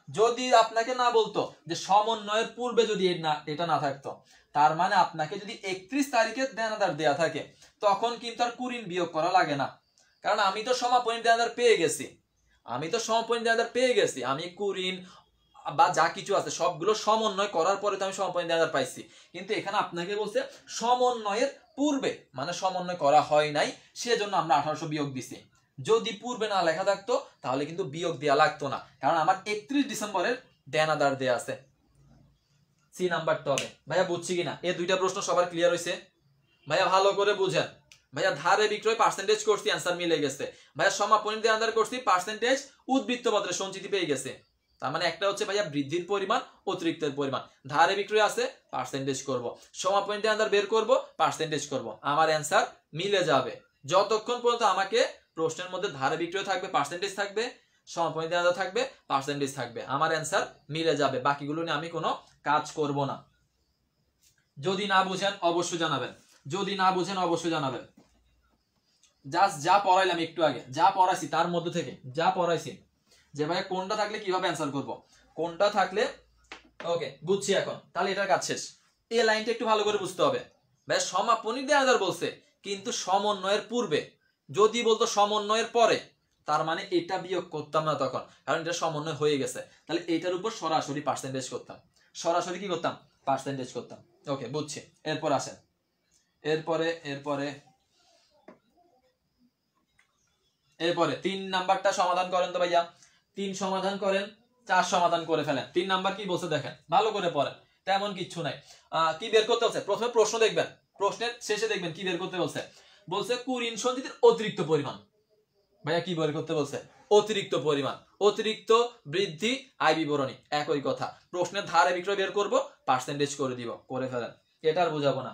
যদি আপনাকে না বলতো যে সমন্বয়ের পূর্বে যদি এটা না থাকতো, তার মানে আপনাকে যদি 31 তারিখে দেনাদার দেয়া থাকে, তখন কিন্তু আর কুরিন বিয়োগ করা লাগে না, কারণ আমি তো সমাপনী দেনাদার পেয়ে গেছি, আমি তো সমাপনী দেনাদার পেয়ে গেছি, আমি কুরিন বা যা কিছু আছে সবগুলো সমন্বয় করার পরে তো আমি সমাপনী দেনাদার পাইছি। কিন্তু এখানে আপনাকে বলছে সমন্বয়ের পূর্বে, মানে সমন্বয় করা হয় নাই, সেজন্য আমরা 1800 বিয়োগ দিছি। যদি পূর্বে না লেখা থাকতো তাহলে কিন্তু বিয়োগ দেওয়া লাগতো না, কারণ আমার 31 ডিসেম্বরের দেনাদার দেয়া আছে। সি নাম্বারটা হবে। ভাইয়া বুঝছি কিনা, এই দুইটা প্রশ্ন সবার ক্লিয়ার হয়েছে ভাইয়া, ভালো করে বুঝেন ভাইয়া। ধারে বিক্রয় পার্সেন্টেজ করছি, অ্যান্সার মিলে গেছে ভাইয়া। সমাপনী দেনাদার করছি, পার্সেন্টেজ উদ্বৃত্ত পত্রে সঞ্চিতি পেয়ে গেছে, তার মানে একটা হচ্ছে ভাইয়া বৃদ্ধির পরিমাণ, অতিরিক্তের পরিমাণ। ধারে বিক্রয় আছে, পার্সেন্টেজ করব, সমাপনী দেনাদার বের করব, পার্সেন্টেজ করব, আমার অ্যান্সার মিলে যাবে। যতক্ষণ পর্যন্ত আমাকে প্রশ্নের মধ্যে ধারে বিক্রয় থাকবে, পার্সেন্টেজ থাকবে, সমাপনী দেনাদার থাকবে, পার্সেন্টেজ থাকবে, আমার অ্যান্সার মিলে যাবে। বাকিগুলো নিয়ে আমি কোনো কাজ করব না। যদি না বুঝেন অবশ্যই জানাবেন, যদি না বুঝেন অবশ্যই জানাবেন। জাস্ট যা পড়াইলাম একটু আগে, যা পড়াইছি তার মধ্যে থেকে যা পড়াইছি, যে ভাই কোনটা থাকলে কিভাবে অ্যান্সার করব, কোনটা থাকলে, ওকে বুঝছি এখন। তাহলে এটার কাজ শেষ। এই লাইনটা একটু ভালো করে বুঝতে হবে ভাই। সমাপনী দেনাদার বলছে, কিন্তু সমন্বয়ের পূর্বে, যদি বলতো সমন্বয়ের পরে, তার মানে এটা বিয়োগ করতাম না তখন, কারণ এটা সমন্বয় হয়ে গেছে। তাহলে এটার উপর সরাসরি পার্সেন্টেজ করতাম, সরাসরি কি করতাম, পার্সেন্টেজ করতাম। ওকে বুঝছি। এরপর আসেন, এরপরে এরপরে এরপরে 3 নাম্বারটা সমাধান করেন তো ভাইয়া। 3 সমাধান করেন, 4 সমাধান করে ফেলেন। 3 নাম্বার কি বলছে দেখেন, ভালো করে পড়েন, তেমন কিচ্ছু নাই। কি বের করতে বলছে, প্রথমে প্রশ্ন দেখবেন, প্রশ্নের শেষে দেখবেন কি বের করতে বলছে। বলছে কুরিন সঞ্চিতির অতিরিক্ত পরিমাণ। ভাইয়া কি বের করতে বলছে, অতিরিক্ত পরিমাণ, অতিরিক্ত বৃদ্ধি আয় বিবরণী, একই কথা। প্রশ্নের ধারে বিক্রয় বের করব, পার্সেন্টেজ করে দিব, করে ফেলেন, এটা আর বুঝাবো না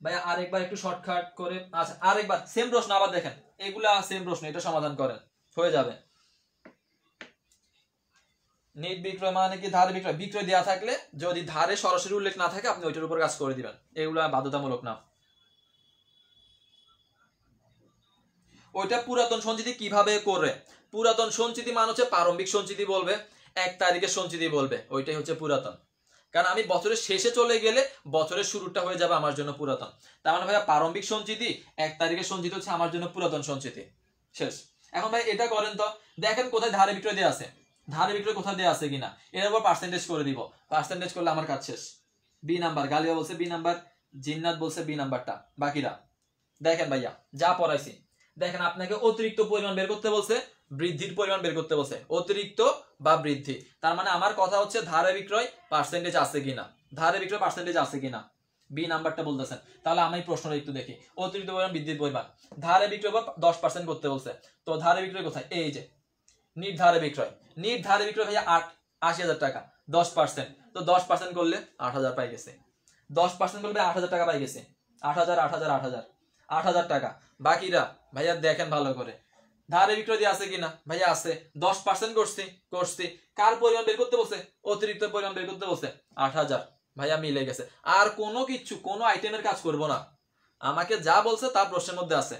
ভাইয়া। আরেকবার একটু শর্টকাট করে, আচ্ছা আরেকবার সেম প্রশ্ন আবার দেখেন, এগুলা সেম প্রশ্ন, এটা সমাধান করেন, হয়ে যাবে। নিট বিক্রয় মানে কি, ধারে বিক্রয়, বিক্রয় দেওয়া থাকলে যদি ধারে সরাসরি উল্লেখ না থাকে আপনি ওইটার উপর কাজ করে দিবেন, এগুলা বাধ্যতামূলক না। ওইটা পুরাতন সঞ্চিতি কিভাবে করে, পুরাতন সঞ্চিতি মানে হচ্ছে প্রারম্ভিক সঞ্চিতি বলবে, 1 তারিখের সঞ্চিতি বলবে, ওইটাই হচ্ছে পুরাতন। কারণ আমি বছরের শেষে চলে গেলে বছরের শুরুটা হয়ে যাবে আমার জন্য পুরাতন। তার মানে ভাইয়া প্রারম্ভিক সঞ্চিতি 1 তারিখের সঞ্চিতি হচ্ছে আমার জন্য পুরাতন সঞ্চিতি, শেষ। এখন ভাই এটা করেন তো, দেখেন কোথায় ধারে বিক্রয় দেওয়া আছে, ধারে বিক্রয় কোথায় দেওয়া আছে কিনা, এর উপর পার্সেন্টেজ করে দিব, পার্সেন্টেজ করলে আমার কাজ শেষ। বি নাম্বার, গালিয়া বলছে বি নাম্বার, জিন্নাত বলছে বি নাম্বারটা, বাকিরা দেখেন ভাইয়া যা পড়াইছি। দেখেন আপনাকে অতিরিক্ত পরিমাণ বের করতে বলছে, বৃদ্ধির পরিমাণ বের করতে বলছে, অতিরিক্ত বা বৃদ্ধি। তার মানে আমার কথা হচ্ছে ধারে বিক্রয় পার্সেন্টেজ আছে কিনা, ধারে বিক্রয় পার্সেন্টেজ আছে কিনা, বি নাম্বারটা বলতেছেন। তাহলে আমি প্রশ্নটা একটু দেখি, অতিরিক্ত পরিমাণ বৃদ্ধির পরিমাণ, ধারে বিক্রয় 10% করতে বলছে, তো ধারে বিক্রয় কোথায়, এই যে নিট ধারে বিক্রয়, নিট ধারে বিক্রয় ভাইয়া 80,000 টাকা, 10%, তো 10% করলে 8,000 পাই গেছে, 10% করলে 8,000 টাকা পাই গেছে। 8,000 8,000 8,000 8,000 টাকা। বাকিরা ভাইয়া দেখেন ভালো করে ধারে বিক্রয় দিয়ে আছে কিনা, ভাইয়া আছে। 10% করছি কার পরিমাণ বের করতে বলছে, অতিরিক্ত পরিমাণ বের করতে বলছে 8,000, ভাইয়া মিলে গেছে। আর কোনো কিছু কোনো আইটেমের কাজ করব না, আমাকে যা বলছে তা প্রশ্নের মধ্যে আছে,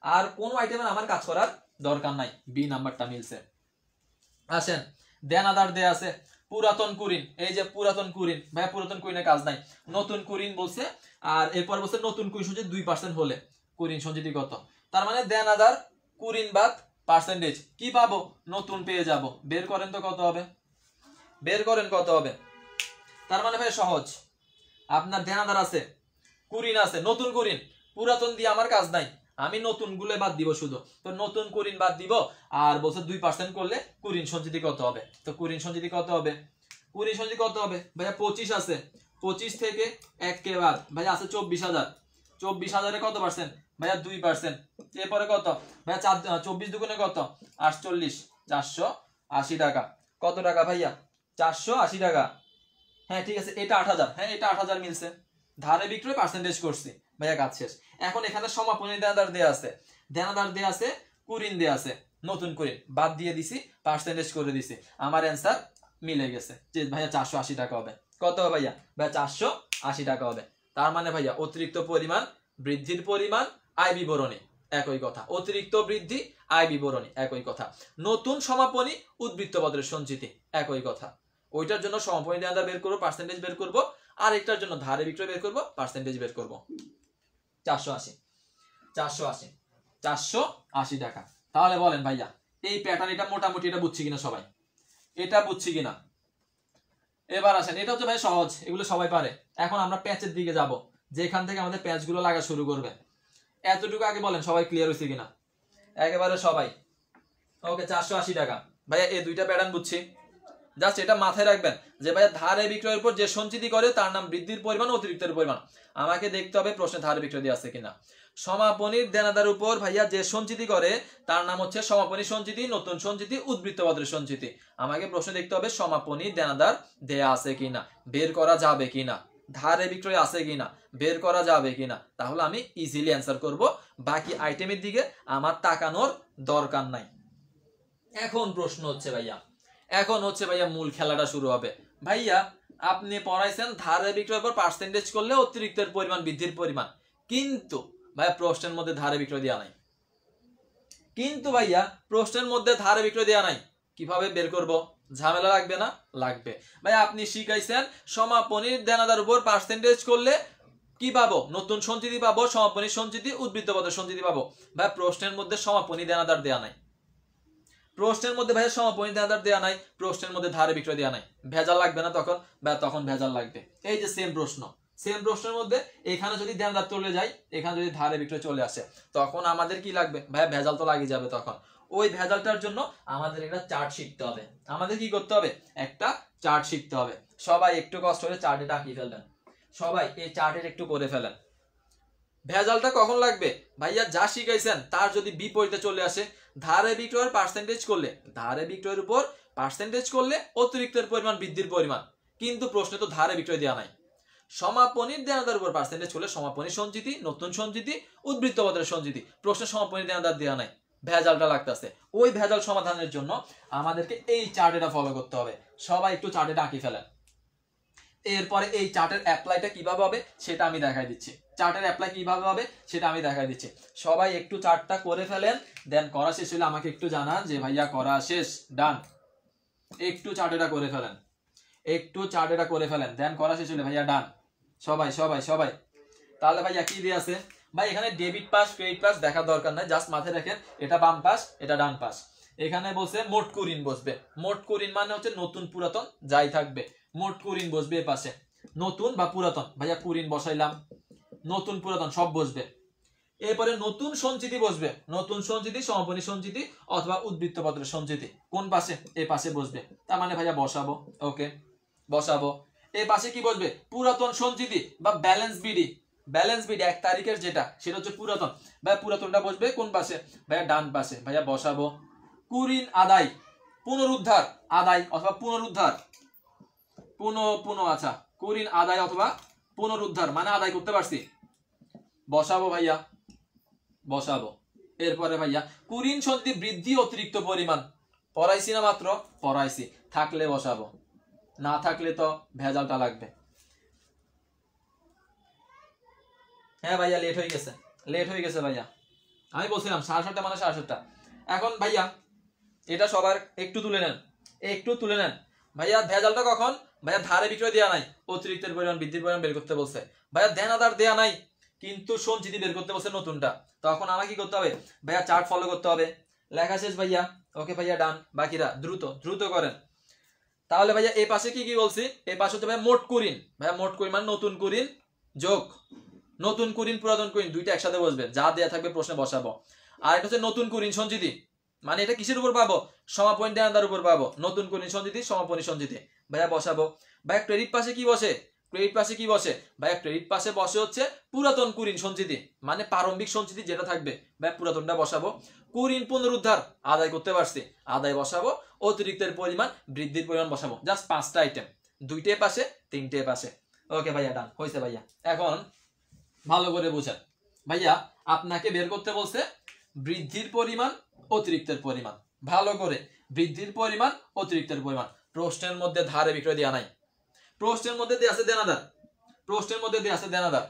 আর কোনো আইটেমের আমার কাজ করার দরকার নাই। বি নাম্বারটা মিলছে। আসেন দেনাদার দেয়া আছে পুরাতন কুরিন, এই যে পুরাতন কুরিন, ভাইয়া পুরাতন কুরিনের কাজ নাই, নতুন কুরিন বলছে। আর এরপর বলছে নতুন কুরিন সঞ্চিতি 2% হলে কুরিন সঞ্চিতি কত, তার মানে দেনাদার কুরিন বাদ পার্সেন্টেজ কি পাবো, নতুন পেয়ে যাব। বের করেন তো কত হবে, বের করেন কত হবে। তার মানে ভাই সহজ, আপনার দেনাদার আছে, কুরিন আছে, নতুন কুরিন, পুরাতন দিয়ে আমার কাজ নাই, আমি নতুন গুলো বাদ দিব শুধু। তো নতুন কুরিন বাদ দিব, আর বলছে 2% করলে কুরিন সঞ্চিতি কত হবে। তো কুরিন সঞ্চিতি কত হবে, কুরিন সঞ্চিতি কত হবে ভাইয়া 25 আছে, 25 থেকে 1 কে বাদ ভাইয়া আছে 24,000, 24,000 কত পার্সেন্ট ভাইয়া 2%। এরপরে কত ভাইয়া 24 দুগুণে কত 48, 480 টাকা। কত টাকা ভাইয়া 480 টাকা। হ্যাঁ ঠিক আছে, এটা 8,000, হ্যাঁ এটা 8,000 মিলছে। ধারে বিক্রয় পার্সেন্টেজ করছি, ভাইয়া কাজ শেষ। এখন এখানে সমাপনী দেনাদার দেয়া আছে, দেনাদার দেয়া আছে, কুরিন দেয়া আছে, নতুন কুরিন বাদ দিয়ে দিছি, পার্সেন্টেজ করে দিছি, আমার অ্যান্সার মিলে গেছে যে ভাইয়া 480 টাকা হবে। কত হবে ভাইয়া, ভাইয়া 480 টাকা হবে। তার মানে ভাইয়া অতিরিক্ত পরিমাণ, বৃদ্ধির পরিমাণ, আয় বিবরণী একই কথা, অতিরিক্ত বৃদ্ধি, আয় বিবরণী একই কথা, নতুন সমাপনী, উদ্বৃত্ত পত্রের সঞ্চিতি একই কথা। ওইটার জন্য সমাপনী দেনাদার বের করবো, পার্সেন্টেজ বের করবো, আর একটার জন্য ধারে বিক্রয় বের করবো, পার্সেন্টেজ বের করবো। 480 টাকা। তাহলে বলেন ভাইয়া এই প্যাটার্ন, এটা মোটামুটি এটা বুঝছি কিনা সবাই, এটা বুঝছি কিনা। এবার আসেন, এটা হচ্ছে ভাই সহজ, এগুলো সবাই পারে। এখন আমরা প্যাচের দিকে যাব, যেখান থেকে আমাদের প্যাচগুলো লাগা শুরু করবে। এতটুকু আগে বলেন সবাই ক্লিয়ার হয়েছে কিনা, একেবারে সবাই। ওকে 480 টাকা ভাইয়া, এই দুইটা প্যাটার্ন বুঝছি। জাস্ট এটা মাথায় রাখবেন যে ভাইয়া ধারে বিক্রয়ের উপর যে সঞ্চিতি করে তার নাম বৃদ্ধির পরিমাণ, অতিরিক্তের পরিমাণ। আমাকে দেখতে হবে প্রশ্নে ধারে বিক্রয় দিয়ে আছে কিনা। সমাপনীর দেনাদার উপর ভাইয়া যে সঞ্চিতি করে তার নাম হচ্ছে সমাপনী সঞ্চিতি, নতুন সঞ্চিতি, উদ্বৃত্ত পত্রের সঞ্চিতি। আমাকে প্রশ্নে দেখতে হবে সমাপনী দেনাদার দেয়া আছে কিনা, বের করা যাবে কিনা, ধারে বিক্রয় আছে কিনা, বের করা যাবে কিনা। তাহলে আমি ইজিলি অ্যান্সার করব, বাকি আইটেমের দিকে আমার তাকানোর দরকার নাই। এখন প্রশ্ন হচ্ছে ভাইয়া, এখন হচ্ছে ভাইয়া মূল খেলাটা শুরু হবে। ভাইয়া আপনি পড়াইছেন ধারে বিক্রয়ের পর পার্সেন্টেজ করলে অতিরিক্তের পরিমাণ, বৃদ্ধির পরিমাণ, কিন্তু ভাইয়া প্রশ্নের মধ্যে ধারে বিক্রয় দেওয়া নাই। কিন্তু ভাইয়া প্রশ্নের মধ্যে ধারে বিক্রয় দেওয়া নাই, কিভাবে বের করব, ঝামেলা লাগবে না, লাগবে। ভাই আপনি শিখাইছেন সমাপনীর দেনাদার উপর পার্সেন্টেজ করলে কি পাবো, নতুন সঞ্চিতি পাবো, সমাপনী সঞ্চিতি, উদ্বৃত্ত পত্রের সঞ্চিতি পাবো। ভাই প্রশ্নের মধ্যে সমাপনী দেনাদার দেওয়া নাই, প্রশ্নের মধ্যে ভাইয়া সমাপনী দেনাদার দেওয়া নাই, প্রশ্নের মধ্যে ধারে বিক্রয় দেওয়া নাই। ভেজাল লাগবে না তখন, বা তখন ভেজাল লাগবে। এই যে সেম প্রশ্ন, সেম প্রশ্নের মধ্যে এখানে যদি দেনাদার চলে যায়, এখানে যদি ধারে বিক্রয় চলে আসে, তখন আমাদের কি লাগবে ভাইয়া, ভেজাল তো লাগিয়ে যাবে। তখন ওই ভেজালটার জন্য আমাদের একটা চার্ট শিখতে হবে। আমাদের কি করতে হবে, একটা চার্ট শিখতে হবে। সবাই একটু কষ্ট করে চার্টে আঁকিয়ে ফেলবেন, সবাই এই চার্টের একটু করে ফেলেন। ভেজালটা কখন লাগবে ভাইয়া, যা শিখাইছেন তার যদি বিপরীতে চলে আসে, ধারে বিক্রয়ের পার্সেন্টেজ করলে, ধারে বিক্রয়ের উপর পার্সেন্টেজ করলে অতিরিক্তের পরিমাণ, বৃদ্ধির পরিমাণ, কিন্তু প্রশ্নে তো ধারে বিক্রয় দেওয়া নাই। সমাপনীর দেনাদার উপর পার্সেন্টেজ করলে সমাপনী সঞ্চিতি, নতুন সঞ্চিতি, উদ্বৃত্ত পত্রের সঞ্চিতি, প্রশ্নে সমাপনী দেনাদার দেওয়া নাই, ভেজালটা লাগতেছে। ওই ভেজাল সমাধানের জন্য আমাদেরকে এই চার্টটা ফলো করতে হবে। সবাই একটু চার্টে আঁকি ফেলেন। এরপরে এই চার্টের অ্যাপ্লাইটা কিভাবে হবে সেটা আমি দেখাই দিচ্ছি, চার্টের অ্যাপ্লাই কিভাবে হবে সেটা আমি দেখাই দিচ্ছি। সবাই একটু চার্টটা করে ফেলেন, দেন করা শেষ হলে আমাকে একটু জানান যে ভাইয়া করা শেষ, ডান। একটু চার্টেটা করে ফেলেন, একটু চার্টেটা করে ফেলেন, দেন করা শেষ হলে ভাইয়া ডান। সবাই সবাই সবাই। তাহলে ভাইয়া কি দিয়ে আছে ভাই, এখানে ডেবিট পাস, ক্রেডিট পাস দেখার দরকার নাই, জাস্ট মাথায় রাখেন এটা বাম পাস, এটা ডান পাস। এখানে বলছে মোট কুরিন বসবে, মোট কুরিন মানে হচ্ছে নতুন পুরাতন যাই থাকবে, মোট কুরিন বসবে এ পাশে, নতুন বা পুরাতন ভাইয়া কুরিন বসাইলাম, নতুন পুরাতন সব বসবে। এরপরে নতুন সঞ্চিতি বসবে, নতুন সঞ্চিতি, সমাপনী সঞ্চিতি অথবা উদ্বৃত্ত পত্রের সঞ্চিতি কোন পাশে, এই পাশে বসবে। তার মানে ভাইয়া বসাবো, ওকে বসাবো। এই পাশে কি বসবে, পুরাতন সঞ্চিতি বা ব্যালেন্স বিডি, ব্যালেন্স বিডি 1 তারিখের যেটা, সেটা হচ্ছে পুরাতন, ভাইয়া পুরাতনটা বসবে কোন পাশে ভাইয়া, ডান পাশে, ভাইয়া বসাবো। কুরিন আদায়, পুনরুদ্ধার, আদায় অথবা পুনরুদ্ধার, আচ্ছা কুরিন আদায় অথবা পুনরুদ্ধার মানে আদায় করতে পারছি, বসাবো ভাইয়া, বসাবো। এরপরে ভাইয়া কুরিন সন্ধি বৃদ্ধি অতিরিক্ত পরিমাণ পড়াইছি না মাত্র, পড়াইছি, থাকলে বসাবো, না থাকলে তো ভেজালটা লাগবে। হ্যাঁ ভাইয়া লেট হয়ে গেছে, লেট হয়ে গেছে ভাইয়া, আমি বলছিলাম 7:30 মানে 7:30। এখন ভাইয়া এটা সবার একটু তুলে নেন, একটু তুলে নেন ভাইয়া। ভেজালটা কখন? ভাইয়া ধারে বিক্রয় দেওয়া নাই, অতিরিক্তের পরিমাণ বৃদ্ধির পরিমাণ বের করতে বলছে। ভাইয়া দেনাদার দেয়া নাই কিন্তু সঞ্চিতি বের করতে বলছে নতুনটা। তখন আমাকে কি করতে হবে ভাইয়া? চার্ট ফলো করতে হবে। লেখা শেষ ভাইয়া, ওকে ভাইয়া ডান। বাকিরা দ্রুত দ্রুত করেন। তাহলে ভাইয়া এই পাশে কি কি বলছি? এই পাশে হচ্ছে ভাইয়া মোট কুরিন, ভাইয়া মোট কুরিন মানে নতুন কুরিন যোগ নতুন কুরিন পুরাতন কুরিন দুইটা একসাথে বসবে, যা দেয়া থাকবে প্রশ্নে বসাবো। আর এটা হচ্ছে নতুন কুরিন সঞ্চিতি, মানে এটা কিসের উপর পাবো? সমাপনী দেনাদার উপর পাবো। নতুন কুরিন সঞ্চিতি, সমাপনী সঞ্চিতি, ভাইয়া বসাবো। ভাইয়া ক্রেডিট পাশে কি বসে? ক্রেডিট পাশে কি বসে ভাইয়া? ক্রেডিট পাশে বসে হচ্ছে পুরাতন কুরিন সঞ্চিতি, মানে প্রারম্ভিক সঞ্চিতি যেটা থাকবে ভাইয়া পুরাতনটা বসাবো। কুরিন পুনরুদ্ধার আদায় করতে পারছি, আদায় বসাবো। অতিরিক্তের পরিমাণ বৃদ্ধির পরিমাণ বসাবো। জাস্ট 5টা আইটেম, 2টে পাশে 3টে পাশে। ওকে ভাইয়া ডান হয়েছে ভাইয়া। এখন ভালো করে বুঝেন ভাইয়া, আপনাকে বের করতে বলছে বৃদ্ধির পরিমাণ অতিরিক্তের পরিমাণ। ভালো করে, বৃদ্ধির পরিমাণ অতিরিক্তের পরিমাণ। প্রশ্নের মধ্যে ধারে বিক্রয় দেওয়া নাই, প্রশ্নের মধ্যে দেওয়া আছে দেনাদার, প্রশ্নের মধ্যে দেওয়া আছে দেনাদার।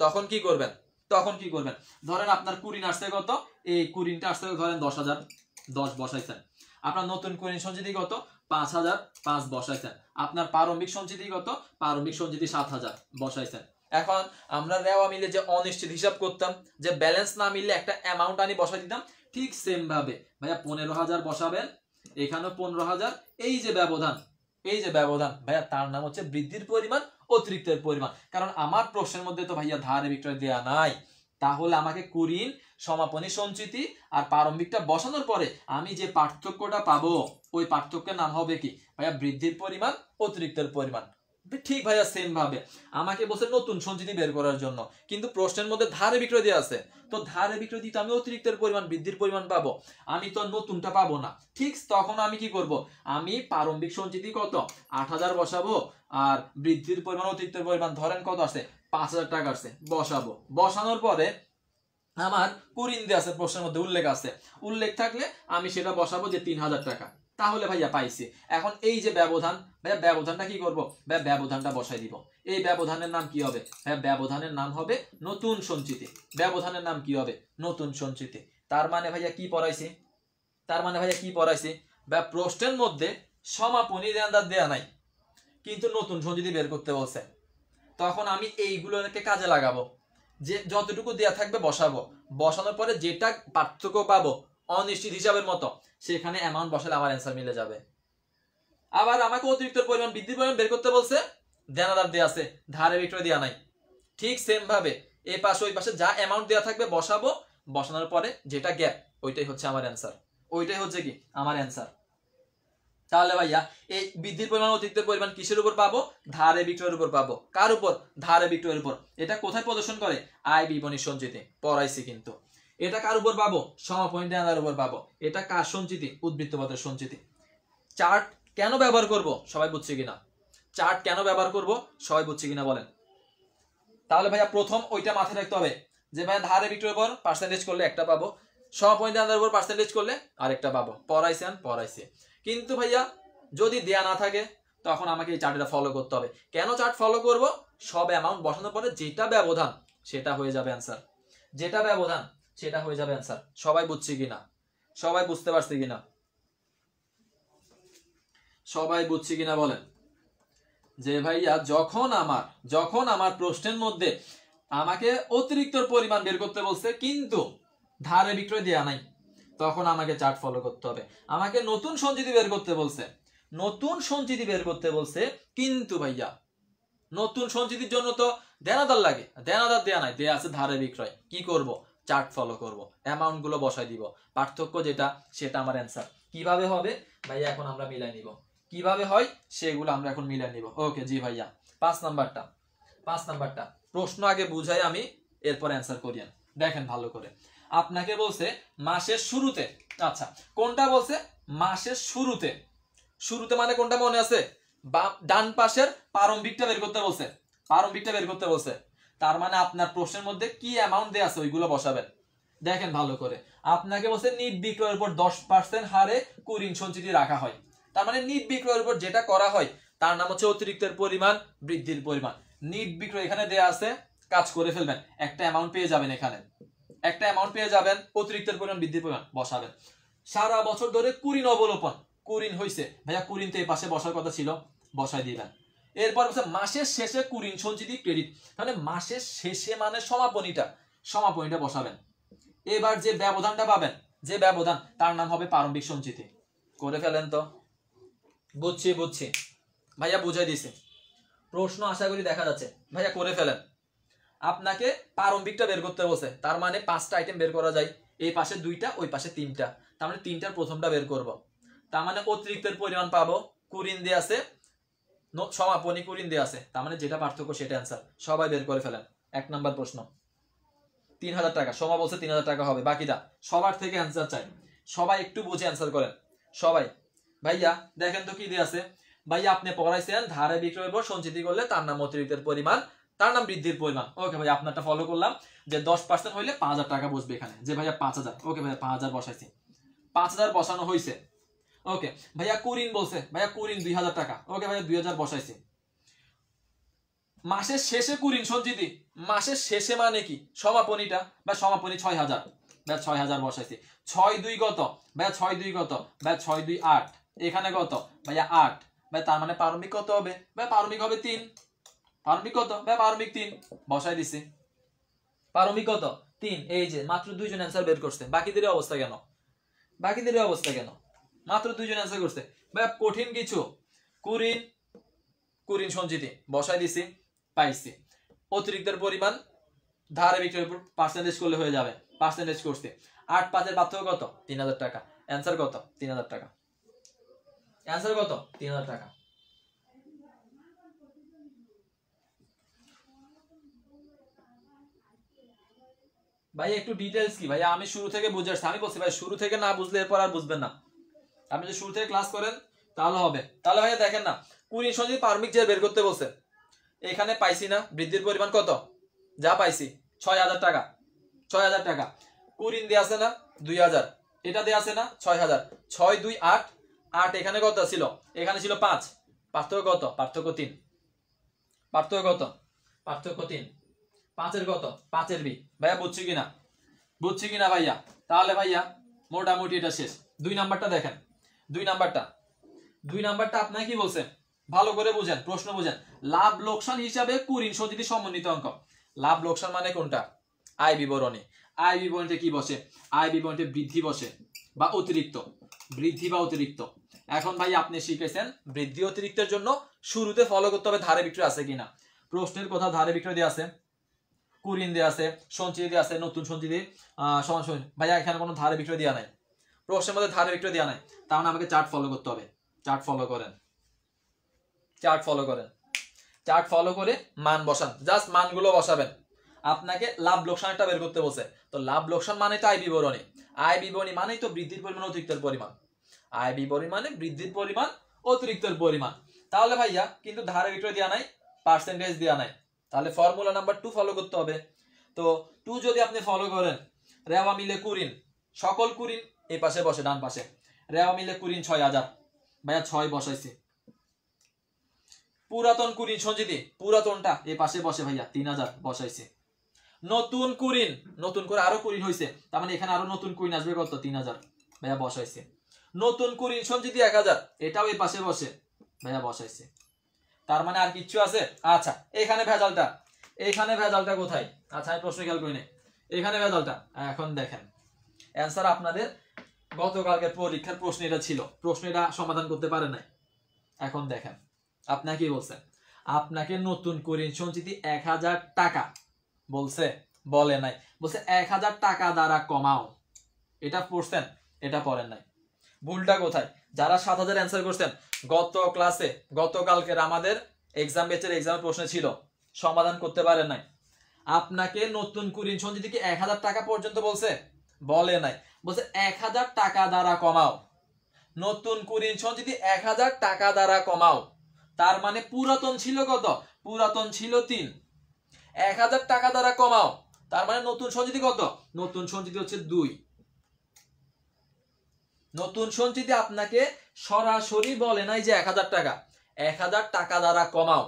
তখন কি করবেন? তখন কি করবেন? ধরেন আপনার কুরিন আসছে কত? এই কুরিনটা আসছে ধরেন 10,000, 10 বসাইছেন। আপনার নতুন কুরিন সঞ্চিতি কত? 5,000, 5 বসাইছেন। আপনার প্রারম্ভিক সঞ্চিতি কত? প্রারম্ভিক সঞ্চিতি 7,000 বসাইছেন। এখন আমরা রেওয়া মিলে যে অনিশ্চিত হিসাব করতাম, যে ব্যালেন্স না মিললে একটা অ্যামাউন্ট আনি বসাই দিতাম, ঠিক সেম ভাবে ভাইয়া 15,000 বসাবেন, এখানেও 15,000। এই যে ব্যবধান, এই যে ব্যবধান ভাইয়া, তার নাম হচ্ছে বৃদ্ধির পরিমাণ অতিরিক্তের পরিমাণ। কারণ আমার প্রশ্নের মধ্যে তো ভাইয়া ধারে বিক্রয় দেয়া নাই, তাহলে আমাকে কুরিন, সমাপনী সঞ্চিতি আর প্রারম্ভিকটা বসানোর পরে আমি যে পার্থক্যটা পাবো, ওই পার্থক্যের নাম হবে কি ভাইয়া? বৃদ্ধির পরিমাণ অতিরিক্তের পরিমাণ। ঠিক ভাইয়া সেম ভাবে আমাকে বলছে নতুন সঞ্চিতি বের করার জন্য, কিন্তু প্রশ্নের মধ্যে ধারে বিক্রয় দেওয়া আছে, তো ধারে বিক্রয় দিতে আমি অতিরিক্তের পরিমাণ বৃদ্ধির পরিমাণ পাবো, আমি তো নতুনটা পাবো না। ঠিক তখন আমি কি করব? আমি প্রারম্ভিক সঞ্চিতি কত? 8,000 বসাবো, আর বৃদ্ধির পরিমাণ অতিরিক্তের পরিমাণ ধরেন কত আছে? 5,000 টাকা আছে, বসাবো। বসানোর পরে আমার কুরিন দিয়ে আছে, প্রশ্নের মধ্যে উল্লেখ আছে, উল্লেখ থাকলে আমি সেটা বসাবো যে 3,000 টাকা। তাহলে ভাইয়া পাইছি। এখন এই যে ব্যবধান ভাইয়া, ব্যবধানটা কি করব ভাইয়া? ব্যবধানটা বসাই দিব। এই ব্যবধানের নাম কি হবে ভাইয়া? ব্যবধানের নাম হবে নতুন সঞ্চিতি। ব্যবধানের নাম কি হবে? নতুন সঞ্চিতি। তার মানে ভাইয়া কি পড়াইছি? তার মানে ভাইয়া কি পড়াইছি ভাইয়া? প্রশ্নের মধ্যে সমাপনী দেনাদার দেয়া নাই, কিন্তু নতুন সঞ্চিতি বের করতে বলছে। তখন আমি এইগুলোকে কাজে লাগাবো, যে যতটুকু দেয়া থাকবে বসাবো, বসানোর পরে যেটা পার্থক্য পাবো অনিশ্চিত হিসাবের মতো, সেখানে অ্যামাউন্ট বসালে আমার অ্যান্সার মিলে যাবে। আবার আমাকে অতিরিক্ত পরিমাণ বৃদ্ধির পরিমাণ বের করতে বলছে, দেনাদার দেয়া আছে, ধারে বিক্রয় দেওয়া নাই। ঠিক সেম ভাবে এই পাশে ওই পাশে যা অ্যামাউন্ট দেওয়া থাকবে বসাবো, বসানোর পরে যেটা গ্যাপ, ওইটাই হচ্ছে আমার অ্যান্সার, ওইটাই হচ্ছে কি আমার অ্যান্সার। তাহলে ভাইয়া এই বৃদ্ধির পরিমাণ অতিরিক্ত পরিমাণ কিসের উপর পাবো? ধারে বিক্রয়ের উপর পাবো। কার উপর? ধারে বিক্রয়ের উপর। এটা কোথায় প্রদর্শন করে? আয় বিবরণী সঞ্চিতি, পড়াইছি কিন্তু। এটা কার উপর পাবো? সমাপনী দেনাদার উপর পাবো। এটা কার সঞ্চিতি? উদ্বৃত্তপত্রের সঞ্চিতি। চার্ট কেন ব্যবহার করব সবাই বুঝছে কিনা? চার্ট কেন ব্যবহার করব সবাই বুঝছে কিনা বলেন? তাহলে ভাইয়া প্রথম ওইটা মাথায় রাখতে হবে যে ভাইয়া ধারে বিক্রয়ের উপর পার্সেন্টেজ করলে একটা পাবো, সমাপনী দেনাদার উপর পার্সেন্টেজ করলে আরেকটা পাবো। পড়াইছেন, পড়াইছে। কিন্তু ভাইয়া যদি দেয়া না থাকে তখন আমাকে এই চার্টটা ফলো করতে হবে। কেন চার্ট ফলো করব? সব অ্যামাউন্ট বসানোর পরে যেটা ব্যবধান সেটা হয়ে যাবে অ্যান্সার, যেটা ব্যবধান সেটা হয়ে যাবে অ্যান্সার। সবাই বুঝছে কিনা? সবাই বুঝতে পারছে কিনা? সবাই বুঝছে কিনা বলেন? যে ভাইয়া যখন আমার প্রশ্নের মধ্যে আমাকে অতিরিক্ত পরিমাণ বের করতে বলছে কিন্তু ধারে বিক্রয় দেয়া নাই, তখন আমাকে চার্ট ফলো করতে হবে। আমাকে নতুন সঞ্চিতি বের করতে বলছে, নতুন সঞ্চিতি বের করতে বলছে, কিন্তু ভাইয়া নতুন সঞ্চিতির জন্য তো দেনাদার লাগে, দেনাদার দেয়া নাই, দেয়া আছে ধারে বিক্রয়। কি করব? চার্ট ফলো করব, অ্যামাউন্ট গুলো বসাই দিব, পার্থক্য যেটা সেটা আমার অ্যান্সার। কিভাবে হবে ভাইয়া এখন আমরা মিলাই নিব, কিভাবে হয় সেগুলো আমরা এখন মিলাই নিব। ওকে জি ভাইয়া। 5 নাম্বারটা প্রশ্ন আগে বুঝাই আমি, এরপর অ্যান্সার করিয়েন। দেখেন ভালো করে, আপনাকে বলছে মাসের শুরুতে। আচ্ছা কোনটা বলছে? মাসের শুরুতে। শুরুতে মানে কোনটা মনে আছে? ডান পাশের প্রারম্ভিকটা বের করতে বলছে, প্রারম্ভিকটা বের করতে বলছে। তার মানে আপনার প্রশ্নের মধ্যে কি অ্যামাউন্ট দেয়া আছে ওইগুলো বসাবেন। দেখেন ভালো করে, আপনাকে বলছে নিট বিক্রয়ের উপর 10% হারে কুরিন সঞ্চিতি রাখা হয়। তার মানে নিট বিক্রয়ের উপর যেটা করা হয় তার নাম হচ্ছে অতিরিক্তের পরিমাণ, বৃদ্ধির পরিমাণ। নিট বিক্রয় এখানে দেয়া আছে, কাজ করে ফেলবেন, একটা অ্যামাউন্ট পেয়ে যাবেন, এখানে একটা অ্যামাউন্ট পেয়ে যাবেন, অতিরিক্তের পরিমাণ, বৃদ্ধির পরিমাণ বসাবেন। সারা বছর ধরে কুরিন অবলোপন, কুরিন হইছে ভাইয়া, কুরিন তো এই পাশে বসার কথা ছিল, বসাই দিবেন। এরপর বলছে মাসের শেষে কুরিন সঞ্চিতি ক্রেডিট, তাহলে মাসের শেষে মানে সমাপনীটা বসাবেন। এবার যে ব্যবধানটা পাবেন, যে ব্যবধান, তার নাম হবে প্রারম্ভিক সঞ্চিতি। করে ফেলেন তো। বুঝছি ভাইয়া, বুঝাই দিছি, প্রশ্ন আশা করি দেখা যাচ্ছে। ভাইয়া করে ফেলেন। আপনাকে প্রারম্ভিকটা বের করতে বলছে, তার মানে 5টা আইটেম বের করা যায়, এই পাশে 2টা, ওই পাশে 3টা, তার মানে 3টার প্রথমটা বের করব। তার মানে অতিরিক্তের পরিমাণ পাবো, কুরিন দিয়ে আছে, সমাপনী কুরিন দিয়ে আছে, তার মানে যেটা পার্থক্য সেটা অ্যান্সার। সবাই বের করে ফেলেন। 1 নাম্বার প্রশ্ন 3000 টাকা, সমা বলছে 3000 টাকা হবে, বাকিটা সবার থেকে অ্যান্সার চাই। সবাই একটু বুঝে অ্যান্সার করেন সবাই। ভাইয়া দেখেন তো কি দিয়ে আছে। ভাইয়া আপনি পড়াইছেন ধারে বিক্রয়ের উপর সঞ্চিতি করলে তার নাম অতিরিক্তের পরিমাণ, তার নাম বৃদ্ধির পরিমাণ। ওকে ভাই, আপনারটা ফলো করলাম, যে 10% হইলে 5000 টাকা বসবে এখানে, যে ভাইয়া 5000। ওকে ভাইয়া 5000 বসাইছি, 5000 বসানো হয়েছে। ওকে ভাইয়া কুরিন বলছে, ভাইয়া কুরিন 2000 টাকা। ওকে ভাইয়া 2000 বসাইছি। মাসের শেষে কুরিন সঞ্চিতি, মাসের শেষে মানে কি, সমাপনীটা, বা সমাপনী 6000, ভাইয়া 6000 বসাইছি। 6 2 কত ভাইয়া, 6 2 কত ভাইয়া, 6 2 8, এখানে কত ভাইয়া 8, ভাই তার মানে প্রারম্ভিক কত হবে ভাই, প্রারম্ভিক হবে 3। প্রারম্ভিক কত ভাই, প্রারম্ভিক 3 বসাই দিছি। প্রারম্ভিক কত 3। এই যে মাত্র 2 জন অ্যান্সার বের করছে, বাকিদের অবস্থা কেন, মাত্র 2 জন অ্যান্সার করছে। ভাই কঠিন কিছু, কুরিন সঞ্চিতি বসাই দিছি, পাইছি। অতিরিক্তের পরিমাণ ধারে বিক্রয়ের উপর পার্সেন্টেজ করলে হয়ে যাবে, পার্সেন্টেজ করছে। 8 5 এর পার্থক্য কত, 3000 টাকা। অ্যান্সার কত, 3000 টাকা। অ্যান্সার কত, 3000 টাকা। ভাই একটু ডিটেইলস কি ভাই, আমি শুরু থেকে বুঝে আসছি, আমি বলছি ভাই শুরু থেকে না বুঝলে এরপর আর বুঝবেন না। আপনি যদি শুরু থেকে ক্লাস করেন তাহলে হবে। তাহলে ভাইয়া দেখেন না, কুরিন সঞ্চিতি প্রারম্ভিক যে বের করতে বলছে, এখানে পাইছি না, বৃদ্ধির পরিমাণ কত, যা পাইছি 6000 টাকা, 6000 টাকা। কুরিন দিয়ে আছে না 2000, এটা দিয়ে আছে না 6000, 6 2 8, 8 এখানে কত ছিল, এখানে ছিল 5, পার্থক্য কত, পার্থক্য 3, পার্থক্য কত, পার্থক্য 3, 5 এর কত, 5 এর বি। ভাইয়া বুঝছি কিনা ভাইয়া। তাহলে ভাইয়া মোটামুটি এটা শেষ। 2 নাম্বারটা দেখেন, 2 নাম্বারটা আপনাকে কি বলছে, ভালো করে বুঝেন, প্রশ্ন বুঝেন। লাভ লোকসান হিসাবে কুরিন সঞ্চিতি সমন্বিত অঙ্ক। লাভ লোকসান মানে কোনটা, আয় বিবরণী। আয় বিবরণীতে কি বসে, আয় বিবরণীতে বৃদ্ধি বসে বা অতিরিক্ত, বৃদ্ধি বা অতিরিক্ত। এখন ভাই আপনি শিখেছেন বৃদ্ধি অতিরিক্তের জন্য শুরুতে ফলো করতে হবে ধারে বিক্রয় আছে কিনা। প্রশ্নের কথা ধারে বিক্রয় দিয়ে আছে, কুরিন দিয়ে আছে, সঞ্চিতি দিয়ে আছে, নতুন সঞ্চিতি সমান সমান। ভাইয়া এখানে কোনো ধারে বিক্রয় দেওয়া নাই, প্রশ্নের মধ্যে ধারে বিক্রয় দেওয়া নাই, তাহলে আমাকে চার্ট ফলো করতে হবে। চার্ট ফলো করে মান বসান, জাস্ট মানগুলো বসাবেন। আপনাকে লাভ লোকসানটা বের করতে বলছে, তো লাভ লোকসান মানে তো আয় বিবরণী, আয় বিবরণী মানেই তো বৃদ্ধির পরিমাণ অতিরিক্তের পরিমাণ, আয় বিবরণী মানে বৃদ্ধির পরিমাণ অতিরিক্তের পরিমাণ। তাহলে ভাইয়া কিন্তু ধারে বিক্রয় দেওয়া নাই, পার্সেন্টেজ দেওয়া নাই, তাহলে ফর্মুলা নাম্বার 2 ফলো করতে হবে। তো 2 যদি আপনি ফলো করেন, রেওয়া মিলে কুরিন, সকল কুরিন এই পাশে বসে, ডান পাশে রেওয়া মিলে কুরিন 6000, ভাইয়া 6 বসাইছি। পুরাতন কুরিন সঞ্চিতি, পুরাতনটা এই পাশে বসে ভাইয়া 3000 বসাইছি। নতুন কুরিন, নতুন করে আরো কুরিন হইছে, তার মানে এখানে আরো নতুন কুরিন আসবে কত, 3000 ভাইয়া বসাইছি। নতুন কুরিন সঞ্চিতি 1000, এটাও এই পাশে বসে, ভাইয়া বসাইছি। তার মানে আর কিচ্ছু আছে, আচ্ছা এখানে ভেজালটা কোথায়, আচ্ছা আমি প্রশ্ন খেয়াল করি নাই, এখানে ভেজালটা। এখন দেখেন অ্যান্সার আপনাদের গতকালকের পরীক্ষার প্রশ্ন এটা ছিল, প্রশ্ন এটা সমাধান করতে পারে নাই। এখন দেখেন আপনাকে কি বলছে, আপনাকে নতুন কুরিন সঞ্চিতি 1000 টাকা বলছে, বলে নাই, বলছে 1000 টাকা দ্বারা কমাও। এটা পড়ছেন, এটা পড়েন নাই। ভুলটা কোথায়, যারা 7000 অ্যান্সার করছেন গত ক্লাসে, গতকালকের আমাদের এক্সাম ব্যাচের এক্সামের প্রশ্ন ছিল, সমাধান করতে পারেন নাই। আপনাকে নতুন কুরিন সঞ্চিতি কি 1000 টাকা পর্যন্ত বলছে, বলে নাই, বলছে 1000 টাকা দ্বারা কমাও। নতুন কুরিন সঞ্চিতি 1000 টাকা দ্বারা কমাও, তার মানে পুরাতন ছিল কত, পুরাতন ছিল 3, 1000 টাকা দ্বারা কমাও, তার মানে নতুন সঞ্চিতি কত? নতুন সঞ্চিতি হচ্ছে 2। নতুন সঞ্চিতি আপনাকে সরাসরি বলে নাই যে 1000 টাকা, 1000 টাকা দ্বারা কমাও,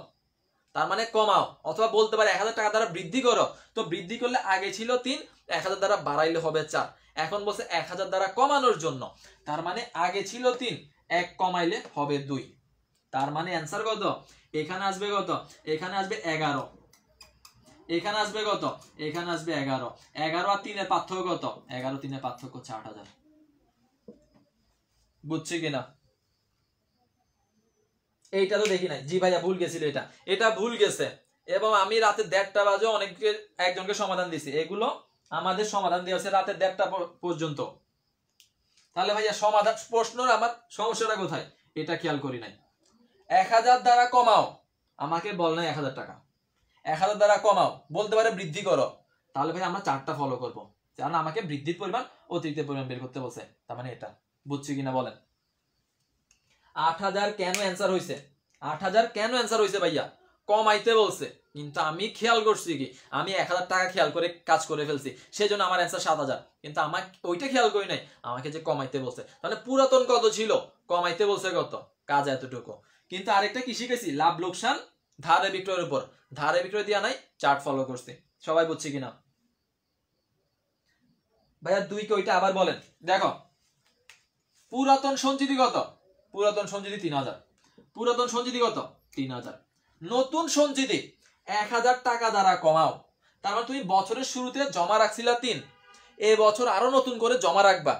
তার মানে কমাও, অথবা বলতে পারে 1000 টাকা দ্বারা বৃদ্ধি করো। তো বৃদ্ধি করলে আগে ছিল 3, 1000 দ্বারা বাড়াইলে হবে 4। এখন বলছে 1000 দ্বারা কমানোর জন্য, তার মানে আগে ছিল 3, 1 কমাইলে হবে 2। তার মানে অ্যান্সার কত? এখানে আসবে কত? এখানে আসবে 11। এখানে আসবে কত? এখানে আসবে 11। 11 আর 3 এর পার্থক্য কত? 11 3 এর পার্থক্য হচ্ছে 8000। বুঝছি কিনা? এইটা তো দেখি নাই। জি ভাইয়া ভুল গেছিল, এটা ভুল গেছে। এবং আমি রাতে 1:30টা বাজে একজনকে সমাধান দিছি। এগুলো আমাদের সমাধান দেওয়া হচ্ছে রাতে 1:30টা পর্যন্ত। তাহলে ভাইয়া সমাধান প্রশ্নের আমার সমস্যাটা কোথায় এটা খেয়াল করি নাই। 1000 দ্বারা কমাও, আমাকে বল নাই 1000 টাকা। 1000 দ্বারা কমাও বলতে পারে বৃদ্ধি করো, তাহলে ভাই আমরা 4টা ফলো করবো, কারণ আমাকে বৃদ্ধির পরিমাণ অতিরিক্ত পরিমাণ বের করতে বলছে। তার মানে এটা বুঝছি কিনা বলেন? 8000 কেন অ্যান্সার হয়েছে? 8000 কেন অ্যান্সার হয়েছে ভাইয়া? কমাইতে বলছে, কিন্তু আমি খেয়াল করছি কি, আমি 1000 টাকা খেয়াল করে কাজ করে ফেলছি, সেই জন্য আমার অ্যান্সার 7000। কিন্তু আমাকে ওইটা খেয়াল করি নাই, আমাকে যে কমাইতে বলছে। তাহলে পুরাতন কত ছিল, কমাইতে বলছে কত, কাজ এতটুকু। কিন্তু আরেকটা কি শিখেছি? লাভ লোকসান ধারে বিক্রয়ের উপর, ধারে বিক্রয় দিয়া নাই, চার্ট ফলো করছি। সবাই বুঝছি কিনা ভাইয়া? 2 কে ওইটা আবার বলেন। দেখো পুরাতন সঞ্চিতি কত? পুরাতন সঞ্চিতি 3000। পুরাতন সঞ্চিতি কত? 3000। নতুন সঞ্চিতি 1000 টাকা দ্বারা কমাও, তার মানে তুমি বছরের শুরুতে জমা রাখছিলা 3, এই বছর আরো নতুন করে জমা রাখবা।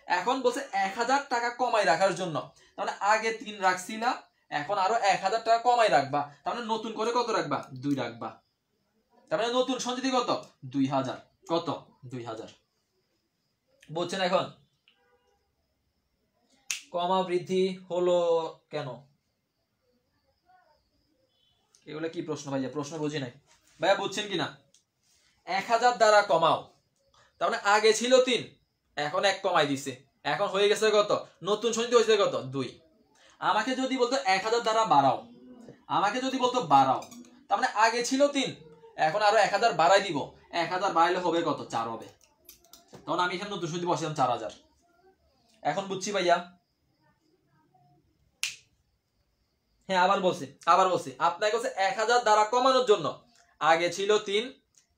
এখন বলছে 1000 টাকা কমাই রাখার জন্য, তার মানে আগে 3 রাখছিলা, এখন আরো 1000 টাকা কমাই রাখবা, তার মানে নতুন করে কত রাখবা? 2 রাখবা। তার মানে নতুন সঞ্চিতি কত? 2000। কত? 2000। বুঝছেন এখন? কমা বৃদ্ধি হলো কেন? এগুলো কি প্রশ্ন ভাইয়া? প্রশ্ন বুঝি নাই ভাইয়া, বুঝছেন কিনা? 1000 দ্বারা কমাও, তার মানে আগে ছিল 3, এখন 1 কমাই দিছে, এখন হয়ে গেছে কত? নতুন সঞ্চিতি হয়েছে কত? 2। আমাকে যদি বলতো 1000 দ্বারা বাড়াও, আমাকে যদি বলতো বাড়াও, তার মানে আগে ছিল 3, এখন আরো 1000 বাড়াই দিব, 1000 বাড়াইলে হবে কত? 4 হবে। তখন আমি এখানে নতুন সঞ্চিতি বসালাম 4000। এখন বুঝছি ভাইয়া? হ্যাঁ আবার বলছি আপনাকে বলছে 1000 দ্বারা কমানোর জন্য, আগে ছিল 3,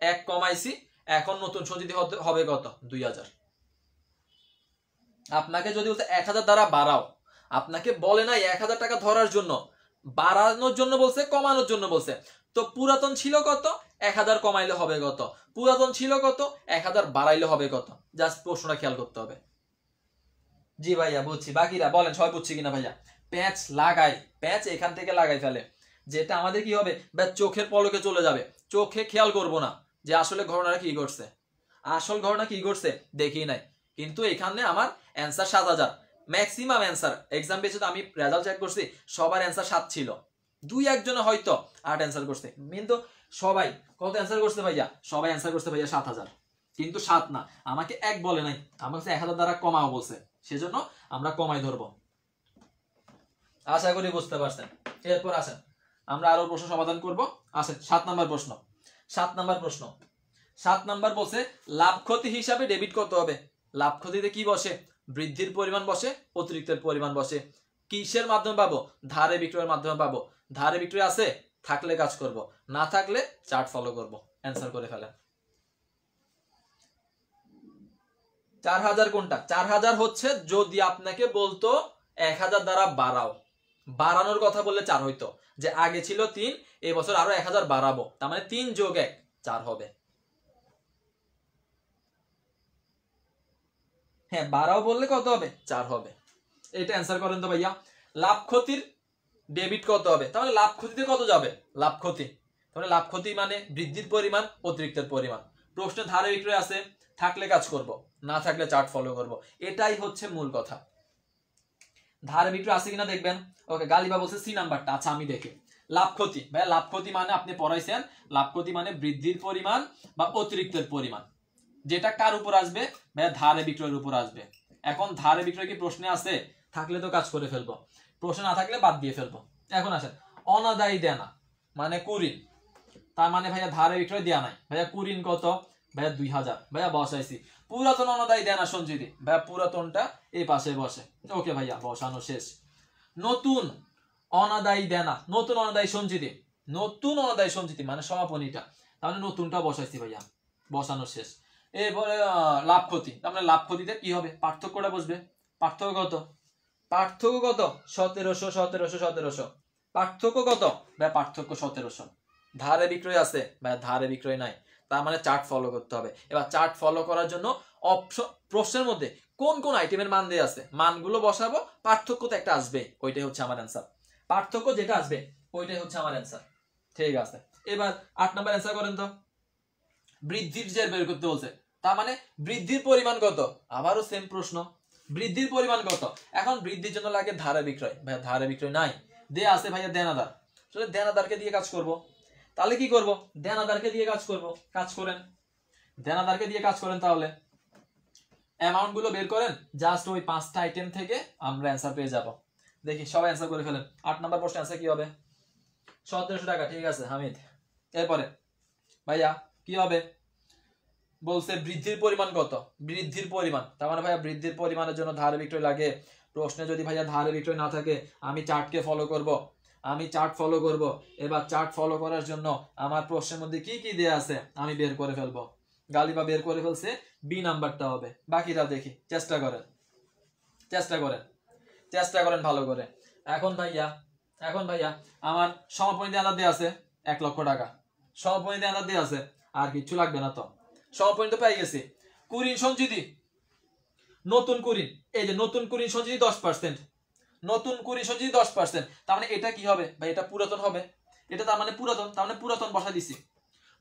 1 কমাইছি, এখন নতুন সঞ্চিতি হবে কত? 2000। আপনাকে যদি বলতে 1000 দ্বারা বাড়াও, আপনাকে বলে নাই 1000 টাকা ধরার জন্য, বাড়ানোর জন্য বলছে, কমানোর জন্য বলছে। তো পুরাতন ছিল কত? 1000 কমাইলে হবে কত? পুরাতন ছিল কত? 1000 বাড়াইলে হবে কত? জাস্ট প্রশ্নটা খেয়াল করতে হবে। জি ভাইয়া বুঝছি। বাকিরা বলেন সবাই বুঝছি কিনা ভাইয়া? প্যাঁচ লাগাই, প্যাঁচ এখান থেকে লাগাই ফেলে, যেটা আমাদের কি হবে? চোখের পলকে চলে যাবে, চোখে খেয়াল করব না যে আসলে ঘটনাটা কি ঘটছে, আসল ঘটনা কি ঘটছে দেখি নাই। কিন্তু এখানে আমার অ্যান্সার 7000, ম্যাক্সিমাম অ্যান্সার এক্সাম বেসে তো আমি রেজাল্ট চেক করছি, সবার অ্যান্সার 7 ছিল, 2-1 হয়তো 8 অ্যান্সার করছে, কিন্তু সবাই কত অ্যান্সার করছে ভাইয়া? সবাই অ্যান্সার করছে ভাইয়া 7000। কিন্তু 7 না, আমাকে 1 বলে নাই, আমাকে 1000 দ্বারা কমাও বলছে, সেজন্য আমরা কমাই ধরবো। আশা করি বুঝতে পারছেন। এরপর আসেন আমরা আরো প্রশ্ন সমাধান করব। আসেন 7 নম্বর প্রশ্ন। 7 নম্বর বলছে লাভ ক্ষতি হিসাবে ডেবিট কত হবে? লাভ ক্ষতিতে কি বসে? বৃদ্ধির পরিমাণ বসে, অতিরিক্তের পরিমাণ বসে। কিসের মাধ্যমে পাবো? ধারে বিক্রয়ের মাধ্যমে পাবো। ধারে বিক্রয় আছে, থাকলে কাজ করব, না থাকলে চার্ট ফলো করব। অ্যান্সার করে ফেলেন। 4000 কোনটা? 4000 হচ্ছে যদি আপনাকে বলতো 1000 দ্বারা বাড়াও, বাড়ানোর কথা বললে 4 হইতো, যে আগে ছিল 3, এই বছর আরো 1000 বাড়াবো, তার মানে 3 + 1 4 হবে। হ্যাঁ বাড়াও বললে কত হবে? 4 হবে। এটা অ্যান্সার করেন তো ভাইয়া। লাভ ক্ষতির ডেবিট কত হবে? তাহলে লাভ ক্ষতিতে কত যাবে? লাভ ক্ষতি, তাহলে লাভ ক্ষতি মানে বৃদ্ধির পরিমাণ, অতিরিক্তের পরিমাণ। প্রশ্নে ধারে বিক্রয় আছে, থাকলে কাজ করব, না থাকলে চার্ট ফলো করব, এটাই হচ্ছে মূল কথা। ধারে বিক্রয় আছে কিনা দেখবেন। ওকে গালিবা বলছে সি নাম্বারটা, আচ্ছা আমি দেখি। লাভ ক্ষতি ভাইয়া, লাভ ক্ষতি মানে আপনি পড়াইছেন, লাভ ক্ষতি মানে বৃদ্ধির পরিমাণ বা অতিরিক্তের পরিমাণ, যেটা কার উপর আসবে ভাইয়া? ধারে বিক্রয়ের উপর আসবে। এখন ধারে বিক্রয় কি প্রশ্নে আছে? থাকলে তো কাজ করে ফেলবো, প্রশ্ন না থাকলে বাদ দিয়ে ফেলবো। এখন আসেন অনাদায়ী দেনা মানে কুঋণ, তার মানে ভাইয়া ধারে বিক্রয় দেয়া নাই। ভাইয়া কুরিন কত? ভাইয়া 2000। ভাইয়া বসাইছি। পুরাতন অনাদায়ী দেনা সঞ্চিতি, ভাইয়া পুরাতনটা এই পাশে বসে। ওকে ভাইয়া বসানো শেষ। নতুন অনাদায়ী দেনা, নতুন অনাদায়ী সঞ্চিতি, নতুন অনাদায়ী সঞ্চিতি মানে সমাপনীটা, তার মানে নতুনটা বসাইছি ভাইয়া, বসানো শেষ। এরপরে লাভ ক্ষতি, তার মানে লাভ ক্ষতিতে কি হবে? পার্থক্যটা বসবে। পার্থক্য কত? পার্থক্য কত? 1700 1700 1700। পার্থক্য কত? ভাই পার্থক্য 1700। ধারে বিক্রয় আছে ভাই, ধারে বিক্রয় নাই, তার মানে চার্ট ফলো করতে হবে। এবার চার্ট ফলো করার জন্য অপশন, প্রশ্নের মধ্যে কোন কোন আইটেমের মান দেয়া আছে মানগুলো বসাবো, পার্থক্য তো একটা আসবে, ওইটাই হচ্ছে আমার অ্যান্সার। পার্থক্য যেটা আসবে ওইটাই হচ্ছে আমার অ্যান্সার। ঠিক আছে, এবার 8 নাম্বার অ্যান্সার করেন তো। বৃদ্ধির জের বের করতে বলছে, তার মানে বৃদ্ধির পরিমাণ কত? আবারও সেম প্রশ্ন, বৃদ্ধির পরিমাণ কত? এখন বৃদ্ধির জন্য লাগে ধারে বিক্রয়, ভাইয়া ধারে বিক্রয় নাই, দেয়া আছে ভাইয়া দেনাদার, তাহলে দেনাদারকে দিয়ে কাজ করব। তাহলে কি করব? দেনাদারকে দিয়ে কাজ করব। কাজ করেন, দেনাদারকে দিয়ে কাজ করেন, তাহলে অ্যামাউন্ট গুলো বের করেন, জাস্ট ওই 5টা আইটেম থেকে আমরা অ্যান্সার পেয়ে যাব। দেখি সবাই অ্যান্সার করে ফেলেন। 8 নাম্বার প্রশ্ন অ্যান্সার কি হবে? 1700 টাকা। ঠিক আছে হামিদ। এরপরে ভাইয়া কি হবে? বলছে বৃদ্ধির পরিমাণ কত? বৃদ্ধির পরিমাণ, তার মানে ভাইয়া বৃদ্ধির পরিমাণের জন্য ধারে বিক্রয় লাগে। প্রশ্নে যদি ভাইয়া ধারে বিক্রয় না থাকে, আমি চার্টকে ফলো করব, আমি চার্ট ফলো করব। এবার চার্ট ফলো করার জন্য আমার প্রশ্নের মধ্যে কি কি দেয়া আছে আমি বের করে ফেলবো। গালিবা বের করে ফেলছে, বি নাম্বারটা হবে। বাকিটা দেখি, চেষ্টা করেন, চেষ্টা করেন, চেষ্টা করেন ভালো করে। এখন ভাইয়া আমার সমাপনী দেনা দেয়া আছে 1 লক্ষ টাকা, সমাপনী দেনা দেয়া আছে, আর কিছু লাগবে না তো, সমাপনী তো পেয়ে গেছি। কুরিন সঞ্চিতি, নতুন কুরিন, এই যে নতুন কুরিন সঞ্চিতি 10%, নতুন কুরিন সঞ্চিতি 10%, তার মানে এটা কি হবে ভাই? এটা পুরাতন হবে, এটা তার মানে পুরাতন, তার মানে পুরাতন বসা দিছি।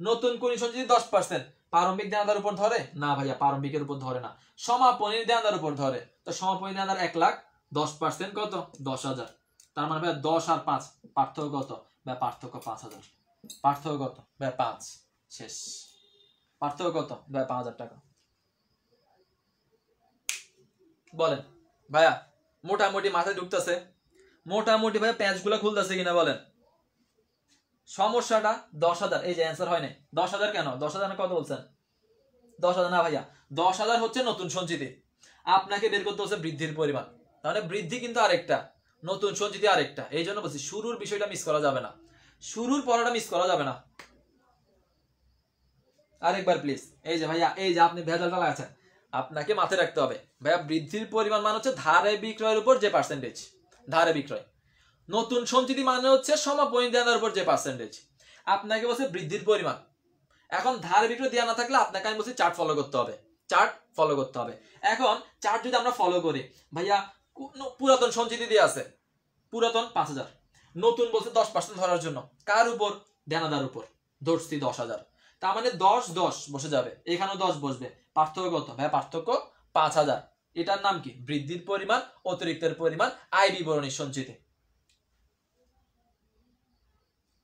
নতুন কুরিন সঞ্চিতি 10%, প্রারম্ভিক দেনাদার উপর ধরে না ভাইয়া? প্রারম্ভিকের উপর ধরে না, সমাপনীর দেনাদার উপর ধরে। তো সমাপনী দেনাদার 1 লাখ, 10% কত? 10,000। তার মানে ভাই 10 আর 5 পার্থক্য কত? ভাই পার্থক্য 5,000। পার্থক্য কত? ভাই 5। শেষ। পার্থক্য কত? ভাই 5,000 টাকা। বলেন ভাইয়া, মোটামুটি মাথায় ঢুকতেছে? মোটামুটি ভাই প্যাঁচগুলো খুলতেছে কিনা বলেন? সমস্যাটা 10,000, এই যে অ্যান্সার হয় নাই। 10,000 কেন? 10,000 কত বলছেন? 10,000 না ভাইয়া, 10,000 হচ্ছে নতুন সঞ্চিতি, আপনাকে বের করতে হচ্ছে বৃদ্ধির পরিমাণ। তাহলে বৃদ্ধি কিন্তু আরেকটা, নতুন সঞ্চিতি আরেকটা। এই জন্য বলছি শুরুর বিষয়টা মিস করা যাবে না, শুরুর পড়াটা মিস করা যাবে না। আরেকবার প্লিজ, এই যে ভাইয়া, এই যে আপনি ভেজালটা লাগাচ্ছেন, আপনাকে মাথায় রাখতে হবে ভাইয়া বৃদ্ধির পরিমাণ মানে হচ্ছে ধারে বিক্রয়ের উপর যে পার্সেন্টেজ, ধারে বিক্রয়। নতুন সঞ্চিতি মানে হচ্ছে সমাপনী দেনার উপর যে পার্সেন্টেজ। আপনাকে বলছে বৃদ্ধির পরিমাণ। এখন ধারে বিক্রয় দেওয়া না থাকলে আপনাকে আমি বলছি চার্ট ফলো করতে হবে, চার্ট ফলো করতে হবে। এখন চার্ট যদি আমরা ফলো করি, ভাইয়া পুরাতন সঞ্চিতি দিয়ে আছে, পুরাতন 5,000, নতুন বলছে 10% ধরার জন্য, কার উপর? দেনাদার উপর, ধরছি 10,000। তার মানে 10 10 বসে যাবে, এখানেও 10 বসবে। পার্থক্য কত? ভাইয়া পার্থক্য 5,000। এটার নাম কি? বৃদ্ধির পরিমাণ, অতিরিক্তের পরিমাণ, আয় বিবরণী সঞ্চিতি।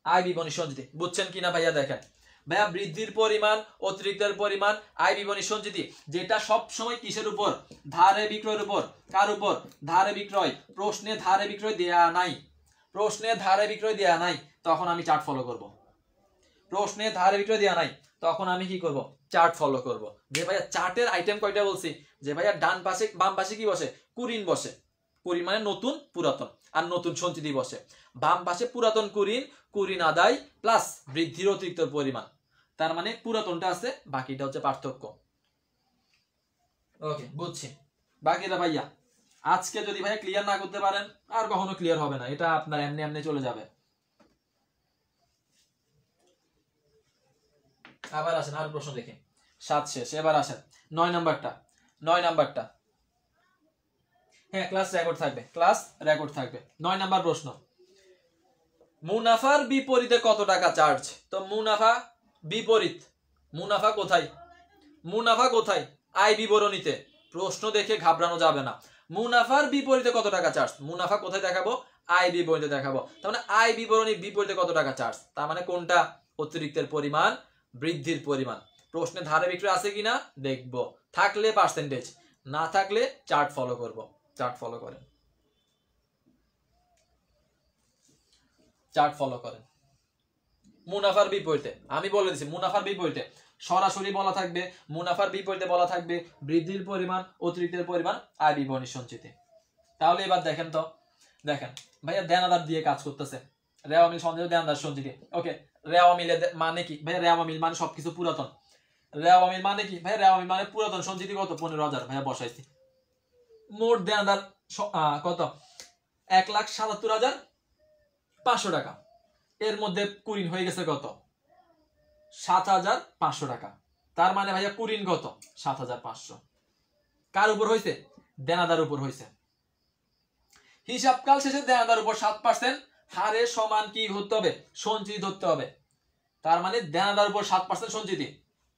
আয় বিবরণী সঞ্চিতি বুঝছেন কিনা ভাইয়া? দেখেন ভাইয়া, বৃদ্ধির পরিমাণ, অতিরিক্তের পরিমাণ, আয় বিবরণী সঞ্চিতি, যেটা সব সময় কিসের উপর? ধারে বিক্রয়ের উপর। কার উপর? ধারে বিক্রয়। প্রশ্নে ধারে বিক্রয় দেয়া নাই, প্রশ্নে ধারে বিক্রয় দেয়া নাই, তখন আমি চার্ট ফলো করব। প্রশ্নে ধারে বিক্রয় দেয়া নাই, তখন আমি কি করব? চার্ট ফলো করব। যে ভাইয়া চার্টের আইটেম কয়টা বলছি? যে ভাইয়া ডান পাশে, বাম পাশে কি বসে? কুরিন বসে। কুরিন মানে নতুন, পুরাতন, আর নতুন সঞ্চিতি বসে। বাম পাশে পুরাতন কুরিন, কুরিন আদায় প্লাস বৃদ্ধির অতিরিক্ত পরিমাণ, তার মানে পুরাতনটা আছে, বাকিটা হচ্ছে পার্থক্য। ওকে বুঝছি। বাকিটা ভাইয়া আজকে যদি ভাইয়া ক্লিয়ার না করতে পারেন, আর কখনো ক্লিয়ার হবে না, এটা আপনার এমনি এমনি চলে যাবে। আবার আসেন, আর প্রশ্ন দেখি। 7 শেষ, এবার আসেন 9 নাম্বারটা। 9 নাম্বারটা, হ্যাঁ ক্লাস রেকর্ড থাকবে, ক্লাস রেকর্ড থাকবে। 9 নাম্বার প্রশ্ন, মুনাফার বিপরীতে কত টাকা চার্জ? তো মুনাফা বিপরীত, মুনাফা কোথায়? মুনাফা কোথায়? আয় বিবরণীতে। প্রশ্ন দেখে ঘাবড়ানো যাবে না। মুনাফার বিপরীতে কত টাকা চার্জ, মুনাফা কোথায় দেখাবো? আয় বিবরণীতে দেখাবো। তার মানে আয় বিবরণীর বিপরীতে কত টাকা চার্জ, তার মানে কোনটা? অতিরিক্তের পরিমাণ, বৃদ্ধির পরিমাণ। প্রশ্নে ধারে বিক্রয় আছে কিনা দেখবো, থাকলে পার্সেন্টেজ, না থাকলে চার্ট ফলো করব। চার্ট ফলো করেন, চার্ট ফলো করেন। মুনাফার বিপরীতে আমি বলে দিচ্ছি, মুনাফার বিপরীতে সরাসরি বলা থাকবে, মুনাফার বিপরীতে বলা থাকবে বৃদ্ধির পরিমাণ, অতিরিক্তের পরিমাণ, আয় বিবরণী সঞ্চিতি। তাহলে এবার দেখেন তো, দেখেন ভাইয়া দেনাদার দিয়ে কাজ করতেছে, রেওয়া মিল সঞ্চয় দেনাদার সঞ্চিতি। ওকে, রেওয়া মিলের মানে কি ভাইয়া? রেওয়া মিল মানে সবকিছু পুরাতন। রেওয়া মিল মানে কি ভাইয়া? রেওয়া মিল মানে পুরাতন সঞ্চিতি কত? 15,000 ভাইয়া বসাইছি। মোট দেনাদার কত? 1,77,500 টাকা। এর মধ্যে কুরিন হয়ে গেছে কত? 7,500 টাকা। তার মানে ভাইয়া কুরিন কত? 7,500। কার উপর হয়েছে? দেনাদার উপর হয়েছে। হিসাবকাল শেষে দেনাদার উপর 7% হারে সমান কি হতে হবে? সঞ্চিতি ধরতে হবে। তার মানে দেনাদার উপর 7% সঞ্চিতি,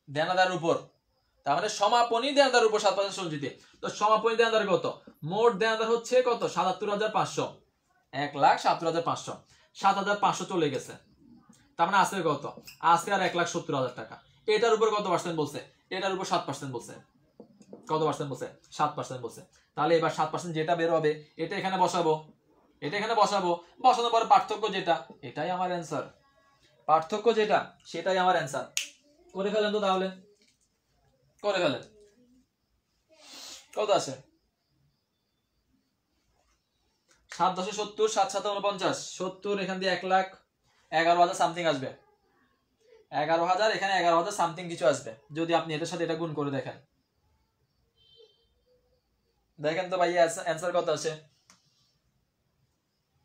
দেনাদার উপর, তার মানে সমাপনী দেনাদার উপর 7% সঞ্চিতি। তো সমাপনী দেনাদার কত? মোট দেনাদার হচ্ছে কত? 77,500। 1,77,500। 7,500 চলে গেছে, তার মানে আছে কত? আছে আর 1,70,000 টাকা। এটার উপর কত পার্সেন্ট বলছে? এটার উপর 7% বলছে। কত পার্সেন্ট বলছে? 7% বলছে। তাহলে এবার 7% যেটা বের হবে এটা এখানে বসাবো, এটা এখানে বসাবো, বসানোর পর পার্থক্য যেটা, এটাই আমার অ্যান্সার। পার্থক্য যেটা সেটাই আমার অ্যান্সার। করে ফেলেন তো, তাহলে করে ফেলেন। কত আছে? 7,10,70, 7,7,49, 70, এখান দিয়ে 1,11,000 সামথিং আসবে। 11,000, এখানে 11,000 সামথিং কিছু আসবে যদি আপনি এটার সাথে এটা গুণ করে দেখেন। দেখেন তো ভাইয়া অ্যান্সার কত আছে।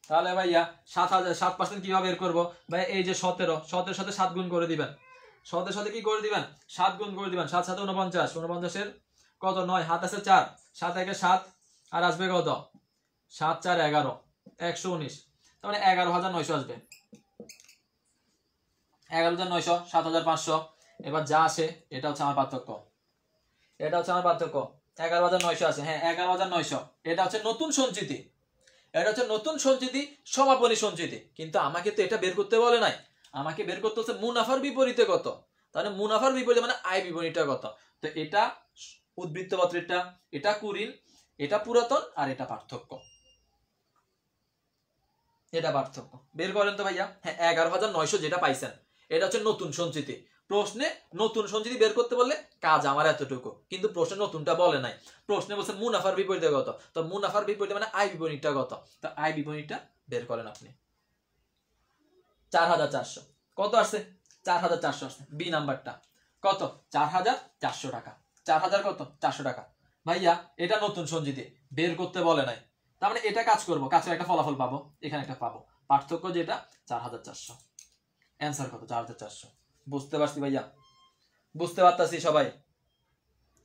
তাহলে ভাইয়া 7% কিভাবে বের করবো? ভাই এই যে 17 সাথে 7 গুণ করে দিবেন। 7 সাথে কি করে দিবেন? 7 গুণ করে দিবেন। 7 7 49, 49 কত? 9, হাত আছে 4, 7 1 7, আর আসবে কত? 7 4 11, 119। তার মানে 11,900 আসবে। 11,900, 7,500। এবার যা আসে এটা হচ্ছে আমার পার্থক্য, এটা হচ্ছে আমার পার্থক্য। 11,900 আছে, হ্যাঁ 11,900। এটা হচ্ছে নতুন সঞ্চিতি, এটা হচ্ছে নতুন সঞ্চিতি, সমাপনী সঞ্চিতি। কিন্তু আমাকে তো এটা বের করতে বলে নাই, আমাকে বের করতে হচ্ছে মুনাফার বিপরীতে কত। তাহলে মুনাফার বিপরীতে মানে আয় বিবরণীটা কত। তো এটা উদ্বৃত্ত পত্রেরটা, এটা কুরিন, এটা পুরাতন, আর এটা পার্থক্য। এটা পার্থক্য বের করেন তো ভাইয়া। হ্যাঁ 11,900 যেটা পাইছেন এটা হচ্ছে নতুন সঞ্চিতি। প্রশ্নে নতুন সঞ্চিতি বের করতে বললে কাজ আমার এতটুকু, কিন্তু প্রশ্নে নতুনটা বলে নাই। প্রশ্নে বলছে মুনাফার বিপরীতে কত। তো মুনাফার বিপরীতে মানে আয় বিবরণীটা কত। তো আয় বিবরণীটা বের করেন আপনি। 4,400 কত আসছে? 4,400 আসছে। বি নাম্বারটা কত? 4,400 টাকা। 4,000 কত? 400 টাকা। ভাইয়া এটা নতুন সঞ্চিতি, বের করতে বলে নাই, তার মানে এটা কাজ করবো, কাজ করে একটা ফলাফল পাবো, এখানে একটা পাবো। পার্থক্য যেটা 4,400। অ্যান্সার কত? 4,400। বুঝতে পারছি ভাইয়া? বুঝতে পারতাছি সবাই?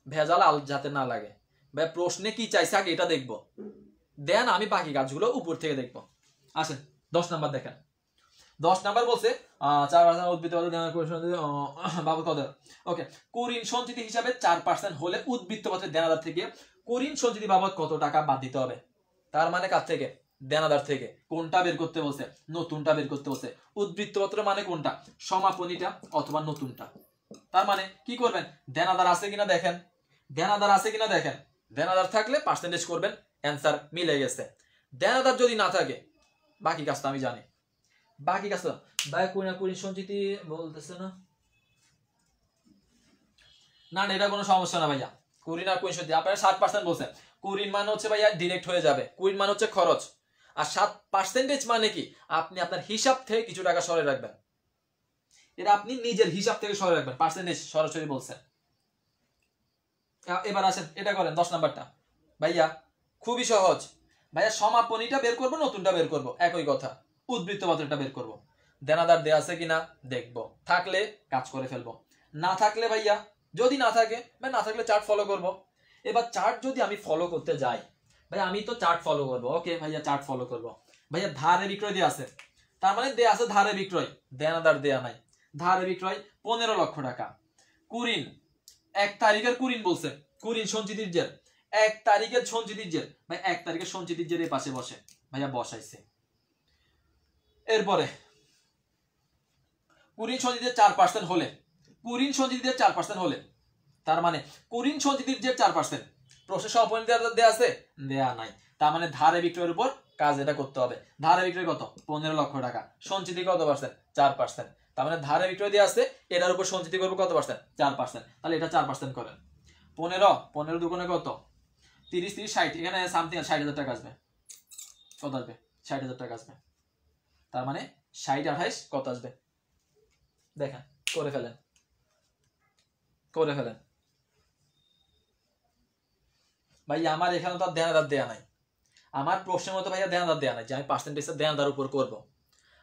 ভেজাল আল যাতে না লাগে। ভাই প্রশ্নে কি চাইছে আগে এটা দেখবো, দেন আমি বাকি কাজগুলো উপর থেকে দেখবো। আসেন 10 নাম্বার দেখেন। 10 নাম্বার বলছে 4% উদ্বৃত্ত বাবদ কত? ওকে, কুরিন সঞ্চিতি হিসাবে 4% হলে উদ্বৃত্ত পত্রের দেনাদার থেকে কুরিন সঞ্চিতি বাবদ কত টাকা বাদ দিতে হবে। তার মানে কার থেকে? দেনাদার থেকে। কোনটা বের করতে বলছে? নতুনটা বের করতে বলছে। উদ্বৃত্ত পত্র মানে কোনটা? সমাপনীটা অথবা নতুনটা। তার মানে কি করবেন? দেনাদার আছে কিনা দেখেন, দেনাদার আছে কিনা দেখেন। দেনাদার থাকলে পার্সেন্টেজ করবেন, অ্যান্সার মিলে গেছে। দেনাদার যদি না থাকে বাকি কাজটা আমি জানি। বাকি কাজটা ভাই কুরিন সঞ্চিতি বলতেছে না, না এটা কোনো সমস্যা না ভাইয়া। কুরিন আর কুরিন সঞ্চিতি আপনারা 7% বলছে। কুরিন মানে হচ্ছে ভাইয়া ডিরেক্ট হয়ে যাবে, কুরিন মানে হচ্ছে খরচ, আর 7% মানে কি? আপনি আপনার হিসাব থেকে কিছু টাকা সরে রাখবেন, এটা আপনি নিজের হিসাব থেকে সরে রাখবেন। পার্সেন্টেজ সরাসরি বলছে। এবার আসেন এটা করেন 10 নাম্বারটা। ভাইয়া খুবই সহজ ভাইয়া, সমাপনীটা বের করবো, নতুনটা বের করবো, একই কথা। উদ্বৃত্ত পত্রটা বের করবো, দেনাদার দেয়া আছে কিনা দেখবো, থাকলে কাজ করে ফেলবো, না থাকলে ভাইয়া যদি না থাকে ভাই না থাকলে চার্ট ফলো করব। এবার চার্ট যদি আমি ফলো করতে যাই ভাই, আমি তো চার্ট ফলো করব। ওকে ভাইয়া চার্ট ফলো করব। ভাইয়া ধারে বিক্রয় দেয়া আছে, তার মানে দেয়া আছে ধারে বিক্রয়, দেনাদার দেয়া নাই। ধারে বিক্রয় 15 লক্ষ টাকা। কুরিন 1 তারিখের কুরিন বলছে, কুরিন সঞ্চিতির জের 1 তারিখের সঞ্চিতির জের। ভাই 1 তারিখের সঞ্চিতির জের এই পাশে বসে, ভাইয়া বসাইছে। এরপরে কুরিন সঞ্চিতির 4% হলে, কুরিন সঞ্চিতির 4% হলে, তার মানে কুরিন সঞ্চিতির যে 4%, প্রসেস সমাপনী দেয়া আছে, দেয়া নাই। তার মানে ধারে বিক্রয়ের উপর কাজ এটা করতে হবে। ধারে বিক্রয় কত? 15 লক্ষ টাকা। সঞ্চিতি কত পার্সেন্ট? 4%। তার মানে ধারে বিক্রয় দিয়ে আছে, এটার উপর সঞ্চিতি করবো কত পার্সেন্ট? 4%। তাহলে এটা 4% করেন। 15 দুগুণে কত? 30 30 60, এখানে সামথিং 60,000 টাকা আসবে। কত আসবে? 60,000 টাকা আসবে। তার মানে 60 28 কত আসবে দেখেন, করে ফেলেন, করে ফেলেন। ভাই আমার এখানে তো আর দেনাদার দেয়া নাই, আমার প্রশ্নের মতো ভাইয়া দেনাদার দেয়া নাই যে আমি পার্সেন্টেজটা দেনাদার উপর করব।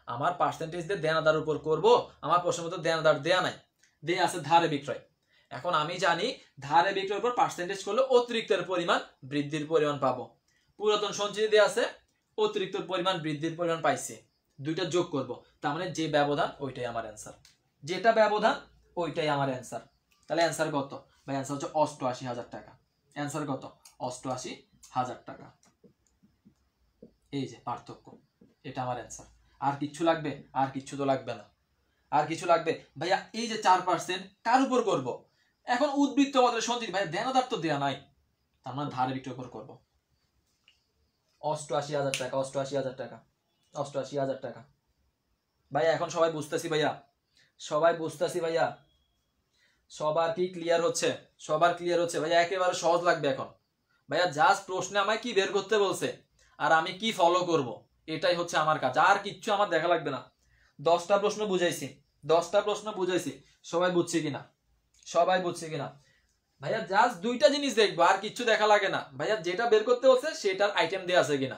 আমার পার্সেন্টেজ দিয়ে দেনাদার উপর করব, আমার প্রশ্নের মতো দেনাদার দেয়া নাই, দেয়া আছে ধারে বিক্রয়। এখন আমি জানি ধারে বিক্রয়ের উপর পার্সেন্টেজ করলে অতিরিক্তের পরিমাণ বৃদ্ধির পরিমাণ পাবো। পুরাতন সঞ্চিতি দেয়া আছে, অতিরিক্ত পরিমাণ বৃদ্ধির পরিমাণ পাইছে, দুইটা যোগ করব, তার মানে যে ব্যবধান ওইটাই আমার অ্যান্সার, যেটা ব্যবধান ওইটাই আমার অ্যান্সার। তাহলে অ্যান্সার কত ভাই? অ্যান্সার হচ্ছে 88,000 টাকা। অ্যান্সার কত? 88,000 টাকা। এই যে পার্থক্য, এটা আমার অ্যান্সার। আর কিচ্ছু লাগবে? আর কিচ্ছু তো লাগবে না। আর কিছু লাগবে ভাইয়া? এই যে 4% কার উপর করব? এখন উদ্বৃত্ত পত্রের সঞ্চিতি ভাইয়া দেনাদার তো দেয়া নাই, তার মানে ধারে বিক্রয় উপর করব। 88,000 টাকা, 88,000 টাকা, 88,000 টাকা। ভাইয়া এখন সবাই বুঝতেছি ভাইয়া, সবাই বুঝতেছি ভাইয়া, সবার কি ক্লিয়ার হচ্ছে? সবার ক্লিয়ার হচ্ছে ভাইয়া? একেবারে সহজ লাগবে এখন ভাইয়া। জাস্ট প্রশ্নে আমায় কি বের করতে বলছে আর আমি কি ফলো করব, এটাই হচ্ছে আমার কাজ, আর কিচ্ছু আমার দেখা লাগবে না। 10টা প্রশ্ন বুঝাইছি, 10টা প্রশ্ন বুঝাইছি, সবাই বুঝছে কিনা? সবাই বুঝছে কিনা ভাইয়া? জাস্ট দুইটা জিনিস দেখবো, আর কিচ্ছু দেখা লাগে না ভাইয়া। যেটা বের করতে বলছে সেটার আইটেম দেওয়া আছে কিনা,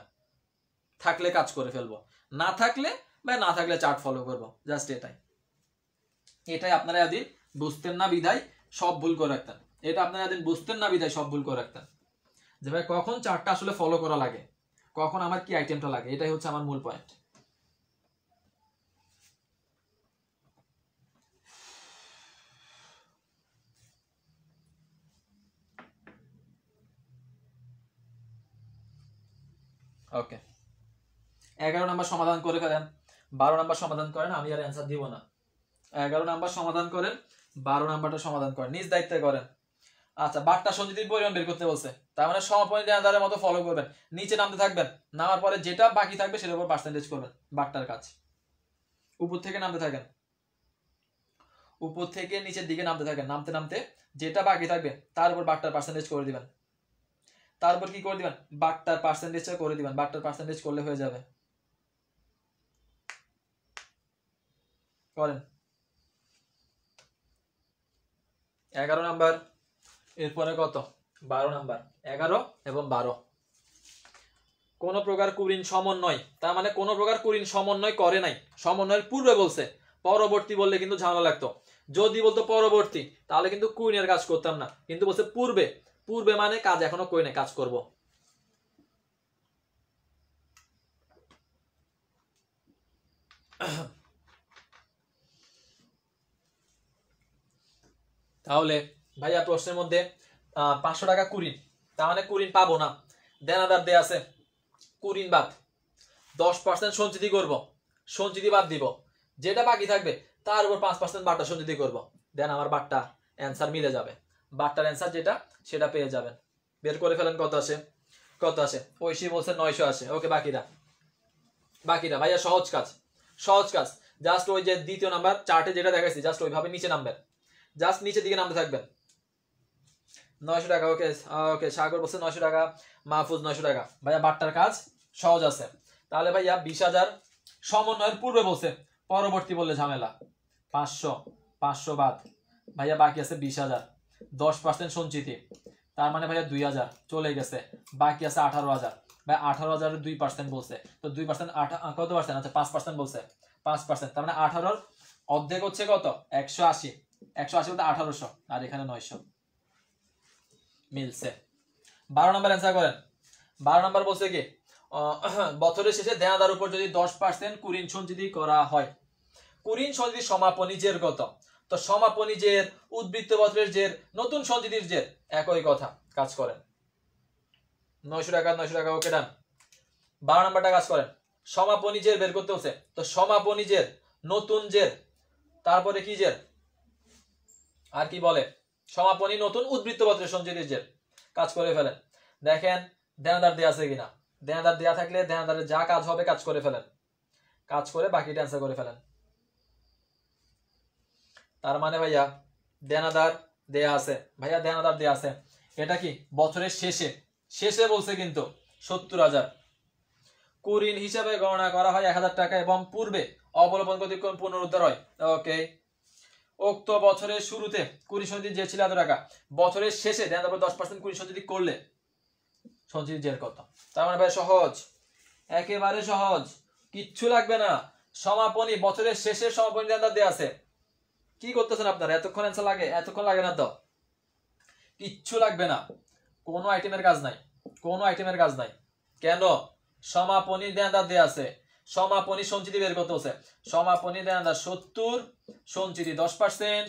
থাকলে কাজ করে ফেলবো, না থাকলে ভাই না থাকলে চার্ট ফলো করবো, জাস্ট এটাই। এটাই আপনারা এদিন বুঝতেন না বিধায় সব ভুল করে রাখতেন, এটা আপনারা এদিন বুঝতেন না বিধায় সব ভুল করে রাখতেন, যে ভাই কখন চার্টটা আসলে ফলো করা লাগে, কখন আমার কি আইটেমটা লাগে, এটাই হচ্ছে আমার মূল পয়েন্ট। ওকে, 11 নাম্বার সমাধান করে ফেলেন, 12 নাম্বার সমাধান করেন, আমি আর অ্যান্সার দিব না। 11 নাম্বার সমাধান করেন, 12 নাম্বারটা সমাধান করেন, নিজ দায়িত্বে করেন। আচ্ছা, বাট্টা সঞ্চিতির পরিমাণ বের করতে বলছে, তার মানে সমাপনী দেনাদারের মতো ফলো করবেন, নিচে নামতে থাকবেন, নামার পরে যেটা বাকি থাকবে সেটার উপর পার্সেন্টেজ করবেন, বাট্টার কাজ। উপর থেকে নামতে থাকেন, উপর থেকে নিচের দিকে নামতে থাকেন, নামতে নামতে যেটা বাকি থাকবে তার উপর বাট্টার পার্সেন্টেজ করে দিবেন, তারপর কি করে দিবেন? বাট্টার পার্সেন্টেজটা করে দিবেন, বাট্টার পার্সেন্টেজ করলে হয়ে যাবে। করেন। 11 নাম্বার, এরপরে কত? 12 নাম্বার। 11 এবং 12, কোন প্রকার কুরিন সমন্বয়, তার মানে কোন প্রকার কুরিন সমন্বয় করে নাই, সমন্বয়ের পূর্বে বলছে, পরবর্তী বললে কিন্তু ঝামেলা লাগতো। যদি বলতো পরবর্তী তাহলে কিন্তু কুরিনের কাজ করতাম না, কিন্তু বলছে পূর্বে, পূর্বে মানে কাজ এখনো করি নাই, কাজ করব। তাহলে ভাইয়া প্রশ্নের মধ্যে 500 টাকা কুরিন, তার মানে কুরিন পাবো না, দেনাদার দেয়া আছে, কুরিন বাদ, 10% সঞ্চিতি করব, সঞ্চিতি বাদ দিব, যেটা বাকি থাকবে তার উপর 5% বাট্টা সঞ্চিতি করব, দেন আমার বাট্টা অ্যান্সার মিলে যাবে, বাট্টার অ্যান্সার যেটা সেটা পেয়ে যাবেন। বের করে ফেলেন কত আসে, কত আসে? ঐশী বলছে 900 আসে। ওকে, বাকিরা, বাকিরা ভাইয়া সহজ কাজ, সহজ কাজ, জাস্ট ওই যে দ্বিতীয় নাম্বার চার্টে যেটা দেখাইছি জাস্ট ওইভাবে নিচে নামবেন, জাস্ট নিচের দিকে নামতে থাকবেন। 900 টাকা, ওকে ওকে, সাগর বলছে 900 টাকা, মাহফুজ 900 টাকা। ভাইয়া বাট্টার কাজ সহজ আছে। তাহলে ভাইয়া 20,000 সমন্বয়ের পূর্বে বলছে, পরবর্তী বললে ঝামেলা, 500, 500 বাদ, ভাইয়া বাকি আছে 20,000, 10% সঞ্চিতি, তার মানে ভাইয়া 2,000 চলে গেছে, বাকি আছে 18,000। ভাই 18,000 2% বলছে, তো 2% কত পার্সেন্ট? আচ্ছা 5% বলছে, 5%, তার মানে 18 অর্ধেক হচ্ছে কত? 180, 180 বলতে 1800, আর এখানে 900, মিলছে। 12 নম্বর অ্যান্সার করেন। 12 নম্বর বলছে কি, বছরের শেষে দেনাদার উপর যদি 10% কুরিন সঞ্চিতি করা হয়, কুরিন সঞ্চিতি সমাপনী জের কত? তো সমাপনী জের, উদ্বৃত্ত পত্রের জের, নতুন সঞ্চিতির জের একই কথা, কাজ করেন। 900 টাকা, 900 টাকা, ওকে ডান। 12 নম্বরটা কাজ করেন, সমাপনী জের বের করতে হচ্ছে, তো সমাপনী জের, নতুন জের, তারপরে কি জের, আর কি বলে, সমাপনী নতুন উদ্বৃত্ত পত্রের সঞ্চিতির জের, কাজ করে ফেলেন। দেখেন দেনাদার দেয়া আছে কিনা, দেনাদার দেয়া থাকলে দেনাদারের যা কাজ হবে কাজ করে ফেলেন, কাজ করে বাকিটা অ্যান্সার করে ফেলেন। তার মানে ভাইয়া দেনাদার দেয়া আছে, ভাইয়া দেনাদার দেয়া আছে। এটা কি বছরের শেষে, শেষে বলছে কিন্তু 70,000। কুঋণ হিসাবে গণনা করা হয় 1,000 টাকা এবং পূর্বে অবলম্বন ব্যতিক্রম পুনরুদ্ধার হয়। ওকে, উক্ত বছরের শুরুতে কুড়ি সঞ্চিতি যে ছিল এত টাকা, বছরের শেষে দেনাদার 10% কুড়ি সঞ্চিতি করলে সঞ্চিতি জের কত? তার মানে ভাই সহজ, একেবারে সহজ, কিচ্ছু লাগবে না। সমাপনী বছরের শেষে সমাপনী দেনাদার দেয়া আছে। কি করতেছেন আপনারা? এতক্ষণ অ্যান্সার লাগে? এতক্ষণ লাগে না তো, কিচ্ছু লাগবে না, কোনো আইটেমের কাজ নাই, কোনো আইটেমের কাজ নাই। কেন? সমাপনী দেনাদার দেয়া আছে, সমাপনী সঞ্চিতি বের করতে হচ্ছে। সমাপনী দেনাদার 70, সঞ্চিতি 10%,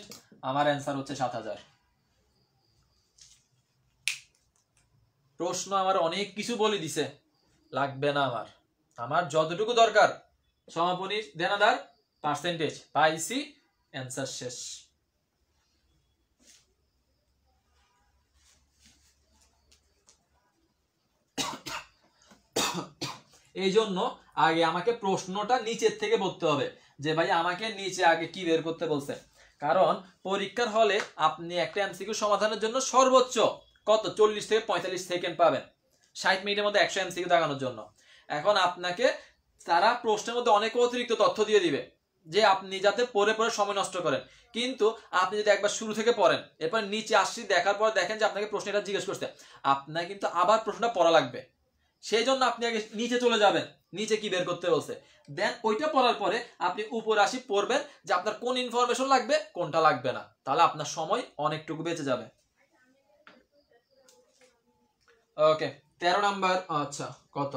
আমার অ্যান্সার হচ্ছে 7,000। প্রশ্ন আমার অনেক কিছু বলে দিছে, লাগবে না আমার, আমার যতটুকু দরকার সমাপনী দেনাদার পার্সেন্টেজ পাইছি, অ্যান্সার শেষ। এই জন্য আগে আমাকে প্রশ্নটা নিচের থেকে পড়তে হবে, যে ভাই আমাকে নিচে আগে কি বের করতে বলছে। কারণ পরীক্ষার হলে আপনি একটা এমসিকিউ সমাধানের জন্য সর্বোচ্চ কত 40 থেকে 45 সেকেন্ড পাবেন, 60 মিনিটের মধ্যে 100 এমসিকিউ দাগানোর জন্য। এখন আপনাকে তারা প্রশ্নের মধ্যে অনেক অতিরিক্ত তথ্য দিয়ে দিবে, যে আপনি যাতে পড়ে পড়ে সময় নষ্ট করেন। কিন্তু আপনি যদি একবার শুরু থেকে পড়েন, এরপর নিচে আসছি দেখার পর দেখেন যে আপনাকে প্রশ্নটা জিজ্ঞেস করছে, আপনার কিন্তু আবার প্রশ্নটা পড়া লাগবে। সেই জন্য আপনি আগে নিচে চলে যাবেন, নিচে কি বের করতে বলছে, দেন ওইটা পড়ার পরে আপনি উপরে আসি পড়বেন যে আপনার কোন ইনফরমেশন লাগবে কোনটা লাগবে না, তাহলে আপনার সময় অনেকটুকু বেঁচে যাবে। ওকে, 13 নাম্বার। আচ্ছা কত?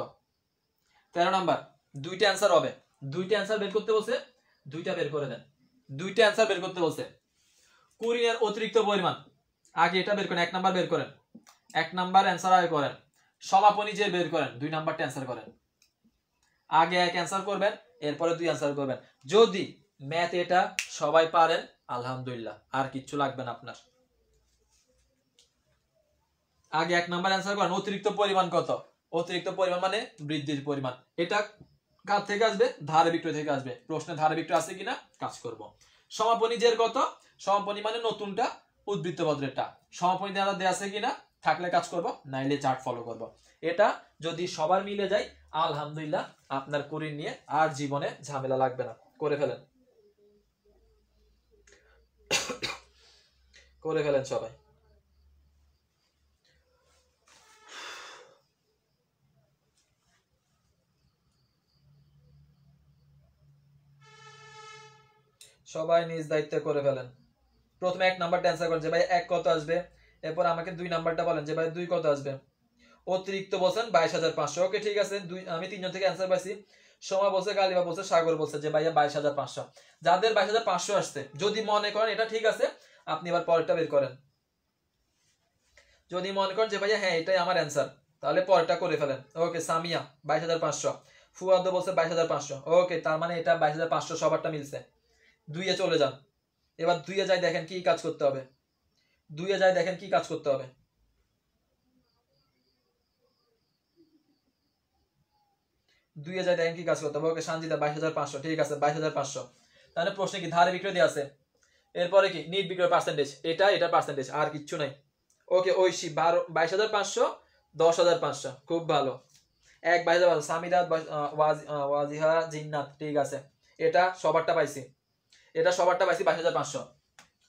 13 নাম্বার, দুইটা অ্যান্সার হবে, দুইটা অ্যান্সার বের করতে বলছে, দুইটা বের করে দেন। দুইটা অ্যান্সার বের করতে বলছে। কুড়ির অতিরিক্ত পরিমাণ, আগে এটা বের করেন, 1 নাম্বার বের করেন, 1 নাম্বার অ্যান্সার আগে করেন। সমাপনী যে বের করেন, 2 নাম্বারটা অ্যান্সার করেন। আগে 1 অ্যান্সার করবেন, এরপরে 2 অ্যান্সার করবেন। যদি ম্যাথ এটা সবাই পারেন আলহামদুলিল্লাহ, আর কিচ্ছু লাগবে না আপনার। আগে 1 নাম্বার অ্যান্সার করেন। অতিরিক্ত পরিমাণ কত? অতিরিক্ত পরিমাণ মানে বৃদ্ধির পরিমাণ। এটা কার থেকে আসবে? ধারে বিক্রয় থেকে আসবে। প্রশ্নে ধারে বিক্রয় আছে কিনা কাজ করব। সমাপনী জের কত? সমাপনী মানে নতুনটা, উদ্বৃত্ত পত্রেরটা। সমাপনী দেওয়া দেয়া আছে কিনা, থাকলে কাজ করব, নাইলে চার্ট ফলো করব। এটা যদি সবার মিলে যায় আলহামদুলিল্লাহ, আপনার কুড়ি নিয়ে আর জীবনে ঝামেলা লাগবে না। করে ফেলেন, করে ফেলেন সবাই। সবাই নিজ দায়িত্বে করে ফেলেন। প্রথমে 1 নাম্বারটা অ্যান্সার করেন যে ভাই 1 কত আসবে, এরপর আমাকে 2 নাম্বারটা বলেন যে ভাই 2 কত আসবে। অতিরিক্ত বলছেন 22,500। ওকে ঠিক আছে, আমি 3 জন থেকে অ্যান্সার পাইছি। সোমা বলছে, গালিবা বলছে, সাগর বলছে যে ভাইয়া 22,500। যাদের 22,500 আসছে, যদি মনে করেন এটা ঠিক আছে, আপনি এবার পরেরটা বের করেন। যদি মনে করেন যে ভাইয়া হ্যাঁ এটাই আমার অ্যান্সার, তাহলে পরেরটা করে ফেলেন। ওকে, সামিয়া 22,500, ফুয়াদ বলছে 22,500। ওকে, তার মানে এটা 22,500 সবারটা মিলছে। 2 এ চলে যান, এবার 2 এ যাই দেখেন কি কাজ করতে হবে। 2 এ যাই দেখেন কি কাজ করতে হবে। 2 এ যাই দেখেন কি কাজ করতে হবে। ওকে সঞ্জিতা 22,500, ঠিক আছে 22,500। তাহলে প্রশ্নে কি ধারে বিক্রয় দেওয়া আছে, এরপরে কি নিট বিক্রয় পার্সেন্টেজ, এটা পার্সেন্টেজ, আর কিচ্ছু নাই। ওকে ঐশী 22,500, 10,500, খুব ভালো। 22,500 সামিদা, ওয়াজিহা, জিন্নাত, ঠিক আছে। এটা সবারটা পাইছি, এটা সবারটা পাইছি 22,500,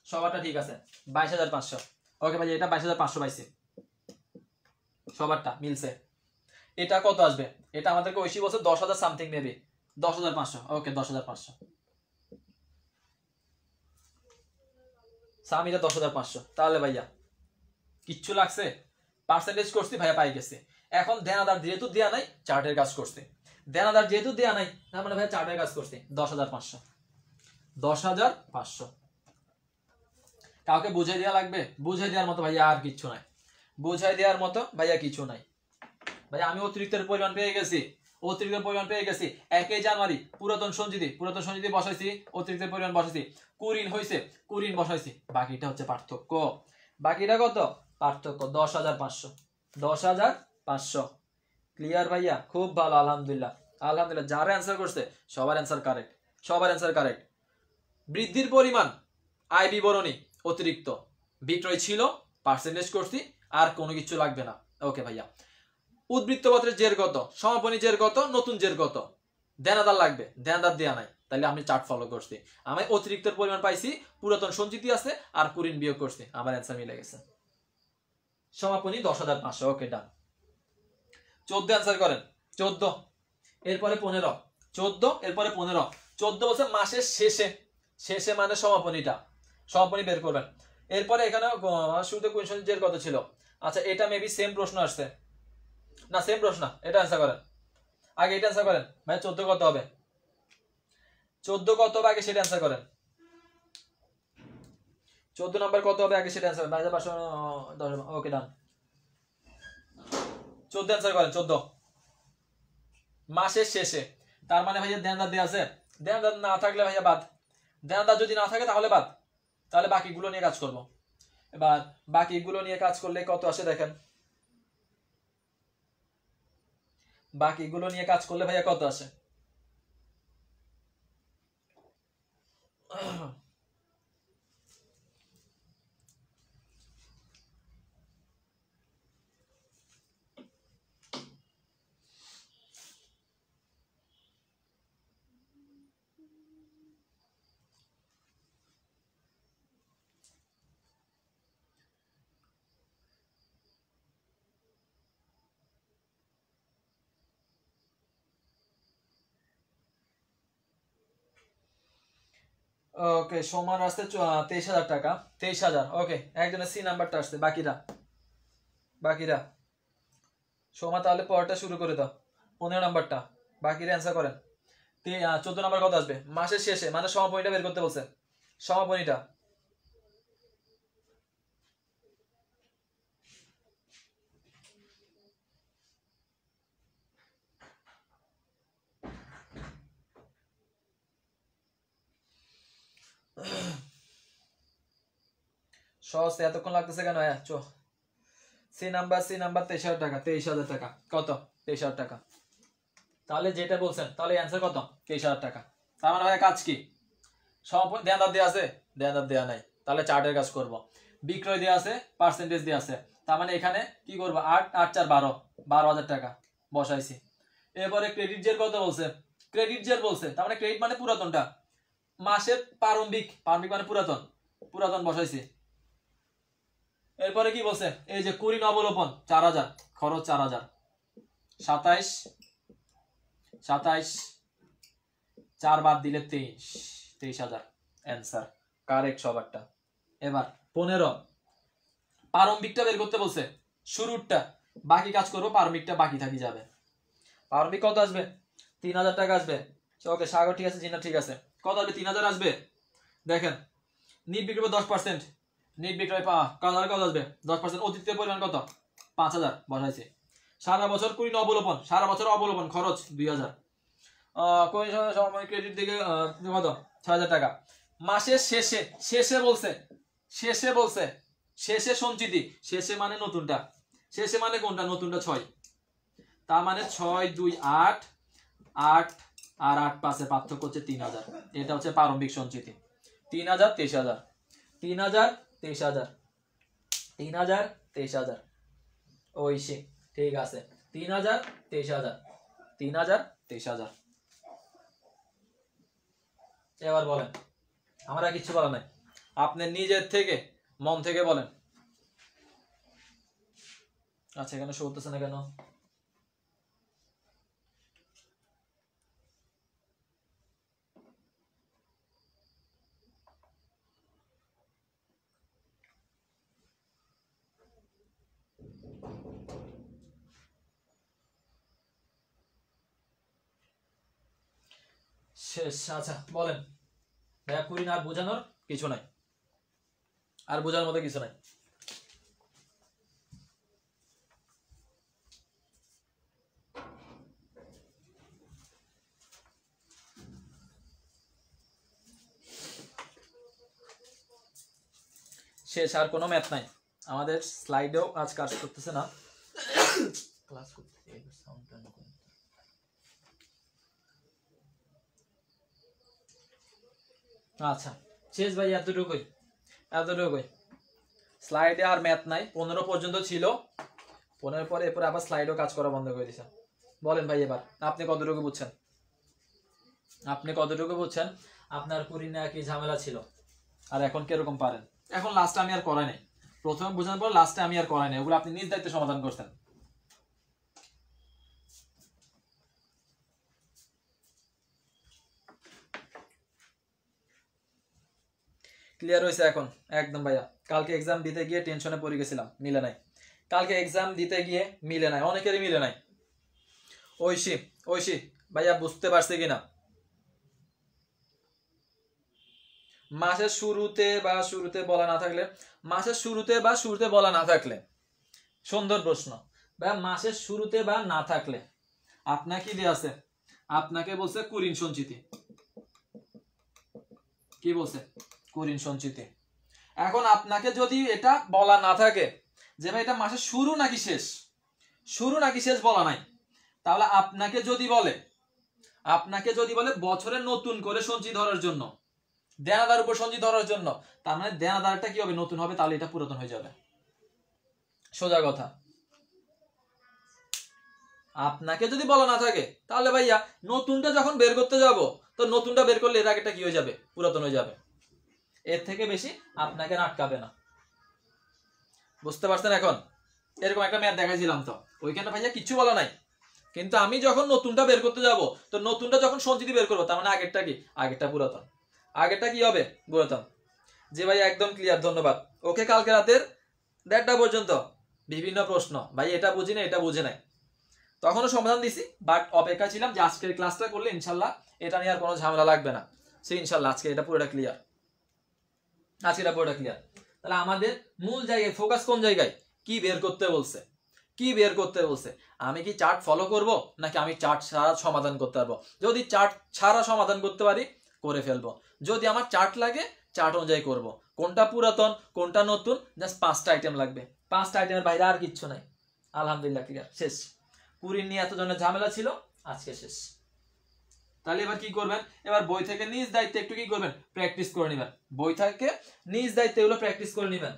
সবারটা ঠিক আছে 22,500। ওকে ভাই, এটা 22,500 পাইছি, সবারটা মিলছে। এটা কত আসবে? এটা আমাদেরকে ঐশী বলছে 10,000 সামথিং নেবে, 10,500। ওকে 10,500, সামিদা 10,500। তাহলে ভাইয়া কিচ্ছু লাগছে, পার্সেন্টেজ করছি ভাইয়া, পাই গেছে। এখন দেনাদার যেহেতু দেয়া নাই, চার্টের কাজ করছি। দেনাদার যেহেতু দেয়া নাই, তার মানে ভাইয়া চার্টের কাজ করছি। 10,500, 10,500। কাউকে বুঝাই দেওয়া লাগবে? বুঝাই দেওয়ার মতো ভাইয়া আর কিচ্ছু নাই, বুঝাই দেওয়ার মতো ভাইয়া কিছু নাই। ভাইয়া আমি অতিরিক্তের পরিমাণ পেয়ে গেছি, অতিরিক্ত পরিমাণ পেয়ে গেছি। 1 জানুয়ারি পুরাতন সঞ্চিতি বসাইছি, অতিরিক্ত পরিমাণ বসাইছি। কুড়িন হয়েছে, কুড়িন বসাইছি, বাকিটা হচ্ছে পার্থক্য। বাকিটা কত? পার্থক্য 10,500, 10,500। ক্লিয়ার ভাইয়া? খুব ভালো, আলহামদুলিল্লাহ, আলহামদুলিল্লাহ। যারা অ্যান্সার করছে সবার অ্যান্সার কারেক্ট, সবার অ্যান্সার কারেক্ট। বৃদ্ধির পরিমাণ আয় বিবরণী অতিরিক্ত, বিক্রয় ছিল, পার্সেন্টেজ করছি, আর কোনো কিছু লাগবে না। ওকে ভাইয়া। উদ্বৃত্তপত্রের জের কত, সমাপনী জের কত, নতুন জের কত, দেনাদার লাগবে, দেনাদার দেয়া নাই, তাহলে আমি চার্ট ফলো করছি। আমি অতিরিক্তের পরিমাণ পাইছি, পুরাতন সঞ্চিতি আছে, আর কুরিন বিয়োগ করছি, আমার অ্যান্সার মিলে গেছে। সমাপনী 10,500। ওকে ডান। 14 অ্যান্সার করেন। 14 এরপরে 15, 14 এরপরে 15। 14 বলছে মাসের শেষে, শেষে মানে সমাপনীটা, সমাপনী বের করবেন। এরপরে এখানে শুরুতে কোয়েশ্চন জের কত ছিল। আচ্ছা এটা মেবি সেম প্রশ্ন আসছে না, সেম প্রশ্ন, এটা অ্যান্সার করেন আগে, এটা অ্যান্সার করেন ভাই। 14 কত হবে, 14 কত হবে আগে সেটা অ্যান্সার করেন। 14 নাম্বার কত হবে আগে সেটা অ্যান্সার করেন। 510। ওকে ডান। 14 অ্যান্সার করেন। 14 মাসের শেষে, তার মানে ভাইয়া দেনদার দেয়া আছে, দেনদার না থাকলে ভাইয়া বাদ, দেনদার যদি না থাকে তাহলে বাদ, তাহলে বাকিগুলো নিয়ে কাজ করব। এবার বাকিগুলো নিয়ে কাজ করলে কত আসে দেখেন, বাকিগুলো নিয়ে কাজ করলে ভাইয়া কত আসে। ওকে সোমার আসতে 23,000 টাকা, 23,000। ওকে একজনের সি নাম্বারটা আসছে, বাকিরা, বাকিরা সোমা তাহলে পড়াটা শুরু করে দাও। 15 নাম্বারটা, বাকিরা অ্যান্সার করেন। 14 নাম্বার কত আসবে, মাসের শেষে মানে সমাপনীটা বের করতে বলছে, সমাপনীটা। সহজ এতক্ষণ লাগতেছে কেন? চো সি নাম্বার, সি নাম্বার 23,000 টাকা, 23,000 টাকা কত, 23,000 টাকা। তাহলে যেটা বলছেন তাহলে অ্যান্সার কত, 23,000 টাকা। তার মানে ভাই কাজ কি, সমাপনী দেয়াদার দেয়া আছে, দেয়াদার দেয়া নাই, তাহলে চার্টের কাজ করব। বিক্রয় দেয়া আছে, পার্সেন্টেজ দেয়া আছে, তার মানে এখানে কি করব, 8 8 4 12, 12,000 টাকা বসাইছি। এরপরে ক্রেডিট জের কত বলছে, ক্রেডিট জের বলছে, তার মানে ক্রেডিট মানে পুরাতনটা, মাসের প্রারম্ভিক, প্রারম্ভিক মানে পুরাতন, পুরাতন বসাইছি। এরপরে কি বলছে, এই যে কুড়ি অবলোপন 4,000, খরচ 4,000, 27 27 4 বাদ দিলে 23,000 অ্যান্সার কারেক্ট সবারটা। এবার 15 প্রারম্ভিকটা বের করতে বলছে, শুরুরটা, বাকি কাজ করবো, প্রারম্ভিকটা বাকি থাকি যাবে। প্রারম্ভিক কত আসবে, 3,000 টাকা আসবে। ওকে সাগর ঠিক আছে, জিনা ঠিক আছে, কত আসবে, 3,000 আসবে। দেখেন নিট বিক্রয় 10%, নিট বিক্রয় কত আসবে 10%, অতিরিক্তের পরিমাণ কত, 5,000 বসাইছে। সারা বছর কুড়ি অবলোপন, সারা বছর অবলোপন খরচ 2,000, কোন সময় ক্রেডিট দিকে কত, 6,000 টাকা। মাসের শেষে, শেষে বলছে, শেষে বলছে, শেষে সঞ্চিতি, শেষে মানে নতুনটা, শেষে মানে কোনটা, নতুনটা 6, তার মানে 6 2 8, 8 আর 8 5 পার্থক্য হচ্ছে 3,000, এটা হচ্ছে প্রারম্ভিক সঞ্চিতি। 3,000 23,000, 3,000 23,000, 3,000 23,000, ওই সে ঠিক আছে, 3,000 23,000, 3,000 23,000। এবার বলেন, আমরা কিছু বলা নাই, আপনি নিজের থেকে মন থেকে বলেন। আচ্ছা এখানে শো হতেছে না কেন, শেষ। আচ্ছা বলেন ভাইয়া, কুড়ি আর বোঝানোর কিছু নাই, আর বোঝার মতো কিছু নাই। শেষ, আর কোনো ম্যাথ নাই আমাদের, স্লাইডেও আজ কাজ করতেছে না, ক্লাস করতে। আচ্ছা শেষ ভাই, এতটুকুই। এতটুকুই। স্লাইডে আর ম্যাথ নাই, 15 পর্যন্ত ছিল, 15 পরে এরপরে আবার স্লাইডও কাজ করা বন্ধ করে দিয়েছেন। বলেন ভাই এবার আপনি কতটুকু বুঝছেন, আপনি কতটুকু বুঝছেন? আপনার কুরিনে কি ঝামেলা ছিল আর এখন কিরকম পারেন? এখন লাস্টে আমি আর করাই নাই, প্রথমে বোঝানোর পর লাস্টে আমি আর করাই নাই, ওগুলো আপনি নিজ দায়িত্বে সমাধান করছেন। ক্লিয়ার হয়েছে এখন একদম ভাইয়া? কালকে এক্সাম দিতে গিয়ে টেনশনে পড়ে গেছিলাম, মিলে নাই। কালকে এক্সাম দিতে গিয়ে মিলে নাই, অনেকেরই মিলে নাই। ঐশী ঐশী ভাইয়া বুঝতে পারছে কিনা? মাসের শুরুতে বা শুরুতে বলা না থাকলে, মাসের শুরুতে বা শুরুতে বলা না থাকলে, সুন্দর প্রশ্ন ভাইয়া। মাসের শুরুতে বা না থাকলে আপনাকে কি দেয়া আছে? আপনাকে বলছে কুরিন সঞ্চিতি। কি বলছে? কুরিন সঞ্চিতি। এখন আপনাকে যদি এটা বলা না থাকে যে ভাই এটা মাসের শুরু নাকি শেষ, শুরু নাকি শেষ বলা নাই, তাহলে আপনাকে যদি বলে বছরে নতুন করে সঞ্চয় ধরার জন্য, দেনাদার উপর সঞ্চয় ধরার জন্য, তার মানে দেনাদারটা কি হবে? নতুন হবে, তাহলে এটা পুরাতন হয়ে যাবে। সোজা কথা। আপনাকে যদি বলা না থাকে তাহলে ভাইয়া নতুনটা যখন বের করতে যাব, তো নতুনটা বের করলে এর আগেটা কি হয়ে যাবে? পুরাতন হয়ে যাবে। এর থেকে বেশি আপনাকে আটকাবে না। বুঝতে পারছেন এখন? এরকম একটা ম্যাথ দেখাইছিলাম, তো ওইখানে ভাইয়া কিচ্ছু বলা নাই, কিন্তু আমি যখন নতুনটা বের করতে যাব, তো নতুনটা যখন সঞ্চিতি বের করবো, তার মানে আগেরটা কি? আগেরটা পুরাতন। আগেরটা কি হবে? পুরাতন। যে ভাই একদম ক্লিয়ার, ধন্যবাদ। ওকে, কালকে রাতের 1:30 পর্যন্ত বিভিন্ন প্রশ্ন, ভাই এটা বুঝি না, এটা বুঝে নাই, তখনও সমাধান দিছি, বাট অপেক্ষা ছিলাম যে আজকের ক্লাসটা করলে ইনশাল্লাহ এটা নিয়ে আর কোনো ঝামেলা লাগবে না। সে ইনশাল্লাহ আজকে এটা পুরোটা ক্লিয়ার, আজকে এটা পুরোটা ক্লিয়ার। তাহলে আমাদের মূল জায়গায় ফোকাস কোন জায়গায়? কি বের করতে বলছে, কি বের করতে বলছে। আমি কি চার্ট ফলো করব, নাকি আমি চার্ট ছাড়া সমাধান করতে পারবো? যদি চার্ট ছাড়া সমাধান করতে পারি, করে ফেলবো। যদি আমার চার্ট লাগে, চার্ট অনুযায়ী করব। কোনটা পুরাতন কোনটা নতুন, জাস্ট 5টা আইটেম লাগবে, 5টা আইটেমের বাইরে আর কিচ্ছু নাই। আলহামদুলিল্লাহ ক্লিয়ার, শেষ। কুরিন নিয়ে এতজনের ঝামেলা ছিল, আজকে শেষ। তাহলে এবার কি করবেন? এবার বই থেকে নিজ দায়িত্বে একটু কি করবেন? প্র্যাকটিস করে নেবেন। বই থেকে নিজ দায়িত্বে এগুলো প্র্যাকটিস করে নেবেন।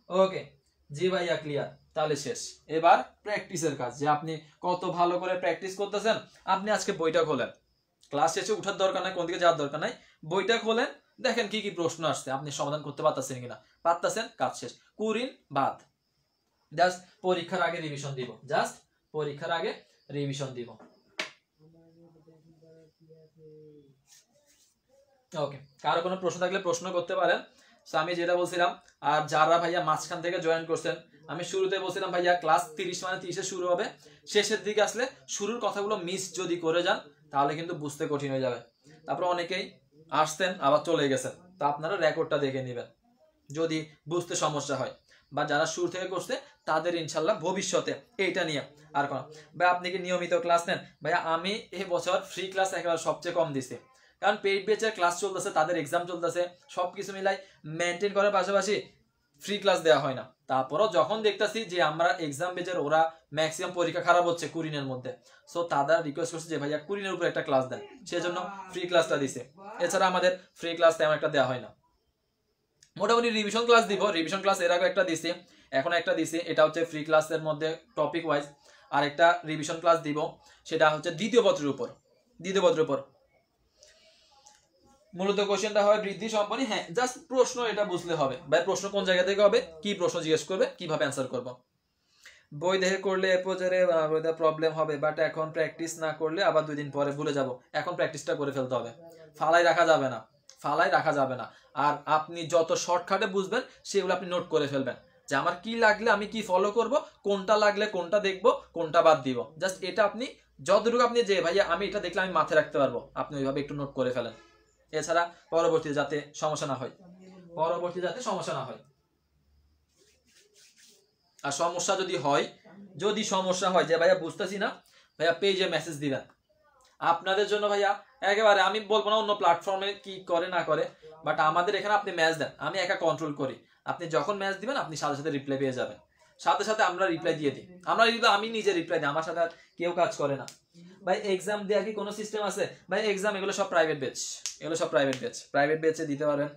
ওকে জি ভাইয়া ক্লিয়ার, তাহলে শেষ। এবার প্র্যাকটিসের কাজ, যে আপনি কত ভালো করে প্র্যাকটিস করতেছেন। আপনি আজকে বইটা খোলেন, ক্লাস শেষে উঠার দরকার নাই, কোন দিকে যাওয়ার দরকার নাই, বইটা খোলেন, দেখেন কি কি প্রশ্ন আসছে, আপনি সমাধান করতে পারতেছেন কিনা। পারতেছেন, কাজ শেষ। কুরিন বাদ, জাস্ট পরীক্ষার আগে রিভিশন দিব, জাস্ট পরীক্ষার আগে রিভিশন দিব। ওকে, কারো কোনো প্রশ্ন থাকলে প্রশ্ন করতে পারেন। আমি যেটা বলছিলাম, আর যারা ভাইয়া মাঝখান থেকে জয়েন করছেন, আমি শুরুতে বলছিলাম ভাইয়া ক্লাস 30 মানে 30-এ শুরু হবে, শেষের দিকে আসলে শুরুর কথাগুলো মিস যদি করে যান, তাহলে কিন্তু বুঝতে কঠিন হয়ে যাবে। তারপর অনেকেই আসতেন আবার চলে গেছেন, তো আপনারা রেকর্ডটা দেখে নেবেন যদি বুঝতে সমস্যা হয়, বা যারা শুরু থেকে করছে তাদের ইনশাল্লাহ ভবিষ্যতে এইটা নিয়ে আর কোনো। ভাই আপনি কি নিয়মিত ক্লাস নেন? ভাইয়া আমি এই বছর ফ্রি ক্লাস একেবারে সবচেয়ে কম দিছি, কারণ পেইড ব্যাচের ক্লাস চলতেছে, তাদের এক্সাম চলতেছে, সবকিছু মিলাই মেনটেন করার পাশাপাশি ফ্রি ক্লাস দেওয়া হয় না। তারপরও যখন দেখতেছি যে আমরা এক্সাম ব্যাচের ওরা ম্যাক্সিমাম পরীক্ষা খারাপ হচ্ছে কুরিনের মধ্যে, সো তারা রিকোয়েস্ট করছে যে ভাইয়া কুরিনের উপর একটা ক্লাস দেন, সেজন্য ফ্রি ক্লাসটা দিছে। এছাড়া আমাদের ফ্রি ক্লাস তেমন একটা দেওয়া হয় না। মোটামুটি রিভিশন ক্লাস দিব, রিভিশন ক্লাস এর আগে একটা দিছি, এখন একটা দিছি, এটা হচ্ছে ফ্রি ক্লাসের মধ্যে টপিক ওয়াইজ। আর একটা রিভিশন ক্লাস দিব, সেটা হচ্ছে দ্বিতীয় পত্রের উপর, দ্বিতীয় পত্রের উপর। মূলত কোশ্চেনটা হবে বৃদ্ধি সম্পন্ন, হ্যাঁ জাস্ট প্রশ্ন এটা বুঝলে হবে। ভাই প্রশ্ন কোন জায়গা থেকে হবে, কি প্রশ্ন জিজ্ঞেস করবে, কিভাবে অ্যান্সার করব। বই দেখে করলে প্রচারে প্রবলেম হবে, বাট এখন প্র্যাকটিস না করলে আবার 2 দিন পরে ভুলে যাব। এখন প্র্যাকটিসটা করে ফেলতে হবে, ফালাই রাখা যাবে না, ফালাই রাখা যাবে না। আর আপনি যত শর্টকাটে বুঝবেন সেগুলো আপনি নোট করে ফেলবেন, যে আমার কি লাগলে আমি কি ফলো করব, কোনটা লাগলে কোনটা দেখব, কোনটা বাদ দিব। জাস্ট এটা আপনি যতটুকু আপনি যে ভাইয়া আমি এটা দেখলে আমি মাথায় রাখতে পারবো, আপনি ওইভাবে একটু নোট করে ফেলেন। এছাড়া পরবর্তীতে যাতে সমস্যা না হয়, পরবর্তী যাতে সমস্যা না হয়। আর সমস্যা যদি হয়, যদি সমস্যা হয় যে ভাইয়া বুঝতেছি না, ভাইয়া পেজে মেসেজ দিবেন। আপনাদের জন্য ভাইয়া একেবারে আমি বলবো না অন্য প্ল্যাটফর্মে কি করে না করে, বাট আমাদের এখানে আপনি ম্যাচ দেন, আমি একা কন্ট্রোল করি। আপনি যখন ম্যাচ দিবেন আপনি সাথে সাথে রিপ্লাই পেয়ে যাবেন, সাথে সাথে আমরা রিপ্লাই দিয়ে দিই, আমি নিজে রিপ্লাই দিই, আমার সাথে আর কেউ কাজ করে না। ভাই এক্সাম দেওয়া কি কোনো সিস্টেম আছে? ভাই এক্সাম এগুলো সব প্রাইভেট ব্যাচ, এগুলো সব প্রাইভেট ব্যাচ, প্রাইভেট ব্যাচে দিতে পারবেন।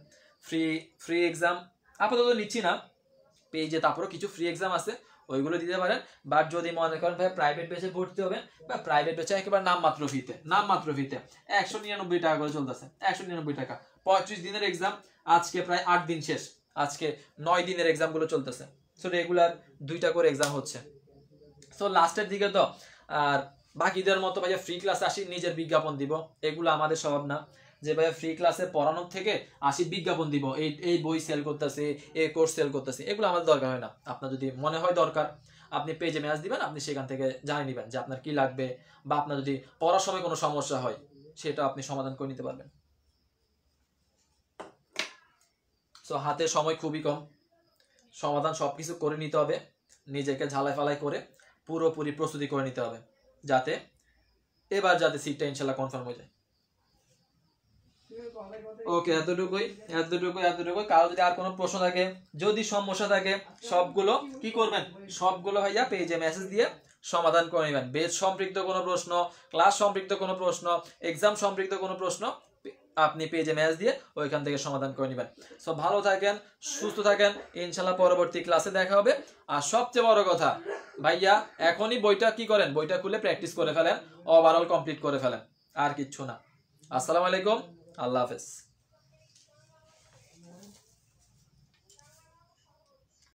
ফ্রি এক্সাম আপাতত নিচ্ছি না, পেজে তারপরে কিছু ফ্রি এক্সাম আছে, ওইগুলো দিতে পারেন। বাট যদি মনে করেন ভাই প্রাইভেট বেচে ভর্তি হবেন, বা প্রাইভেট বেচে একেবারে নামমাত্র ফিতে 199 টাকা করে চলতেছে, 199 টাকা। 35 দিনের এক্সাম, আজকে প্রায় 8 দিন শেষ, আজকে 9 দিনের এক্সাম গুলো চলতেছে। সো রেগুলার 2টা করে এক্সাম হচ্ছে। সো লাস্টের দিকে তো আর বাকিদের মতো ভাইয়া ফ্রি ক্লাসে আসি নিজের বিজ্ঞাপন দিব, এগুলো আমাদের স্বভাব না। যে ভাইয়া ফ্রি ক্লাসে পড়ানোর থেকে আসি বিজ্ঞাপন দিব, এই বই সেল করতেছে, এই কোর্স সেল করতেছে, এগুলো আমাদের দরকার হয় না। আপনার যদি মনে হয় দরকার, আপনি পেজে মেসেজ দিবেন, আপনি সেখান থেকে জানিয়ে নেবেন যে আপনার কি লাগবে, বা আপনার যদি পড়ার সময় কোনো সমস্যা হয় সেটা আপনি সমাধান করে নিতে পারবেন। সো হাতে সময় খুবই কম, সমাধান সবকিছু করে নিতে হবে, নিজেকে ঝালাই ফালাই করে পুরোপুরি প্রস্তুতি করে নিতে হবে, যাতে এবার যাতে সিটটা ইনশাল্লাহ কনফার্ম হয়ে যায়। ওকে, এতটুকুই। কারো যদি আর কোনো প্রশ্ন থাকে, যদি সমস্যা থাকে, সবগুলো কি করবেন, সবগুলো ভাইয়া পেজে মেসেজ দিয়ে সমাধান করে নেবেন। বেজ সম্পৃক্ত কোনো প্রশ্ন, ক্লাস সম্পৃক্ত কোনো প্রশ্ন, এক্সাম সম্পৃক্ত কোনো প্রশ্ন আপনি পেজে মেসেজ দিয়ে ওইখান থেকে সমাধান করে নেবেন। সো ভালো থাকেন, সুস্থ থাকেন, ইনশাল্লাহ পরবর্তী ক্লাসে দেখা হবে। আর সবচেয়ে বড় কথা ভাইয়া, এখনই বইটা কি করেন, বইটা খুলে প্র্যাকটিস করে ফেলেন, ওভারঅল কমপ্লিট করে ফেলেন, আর কিচ্ছু না। আসসালামু আলাইকুম, আল্লাহ হাফেজ।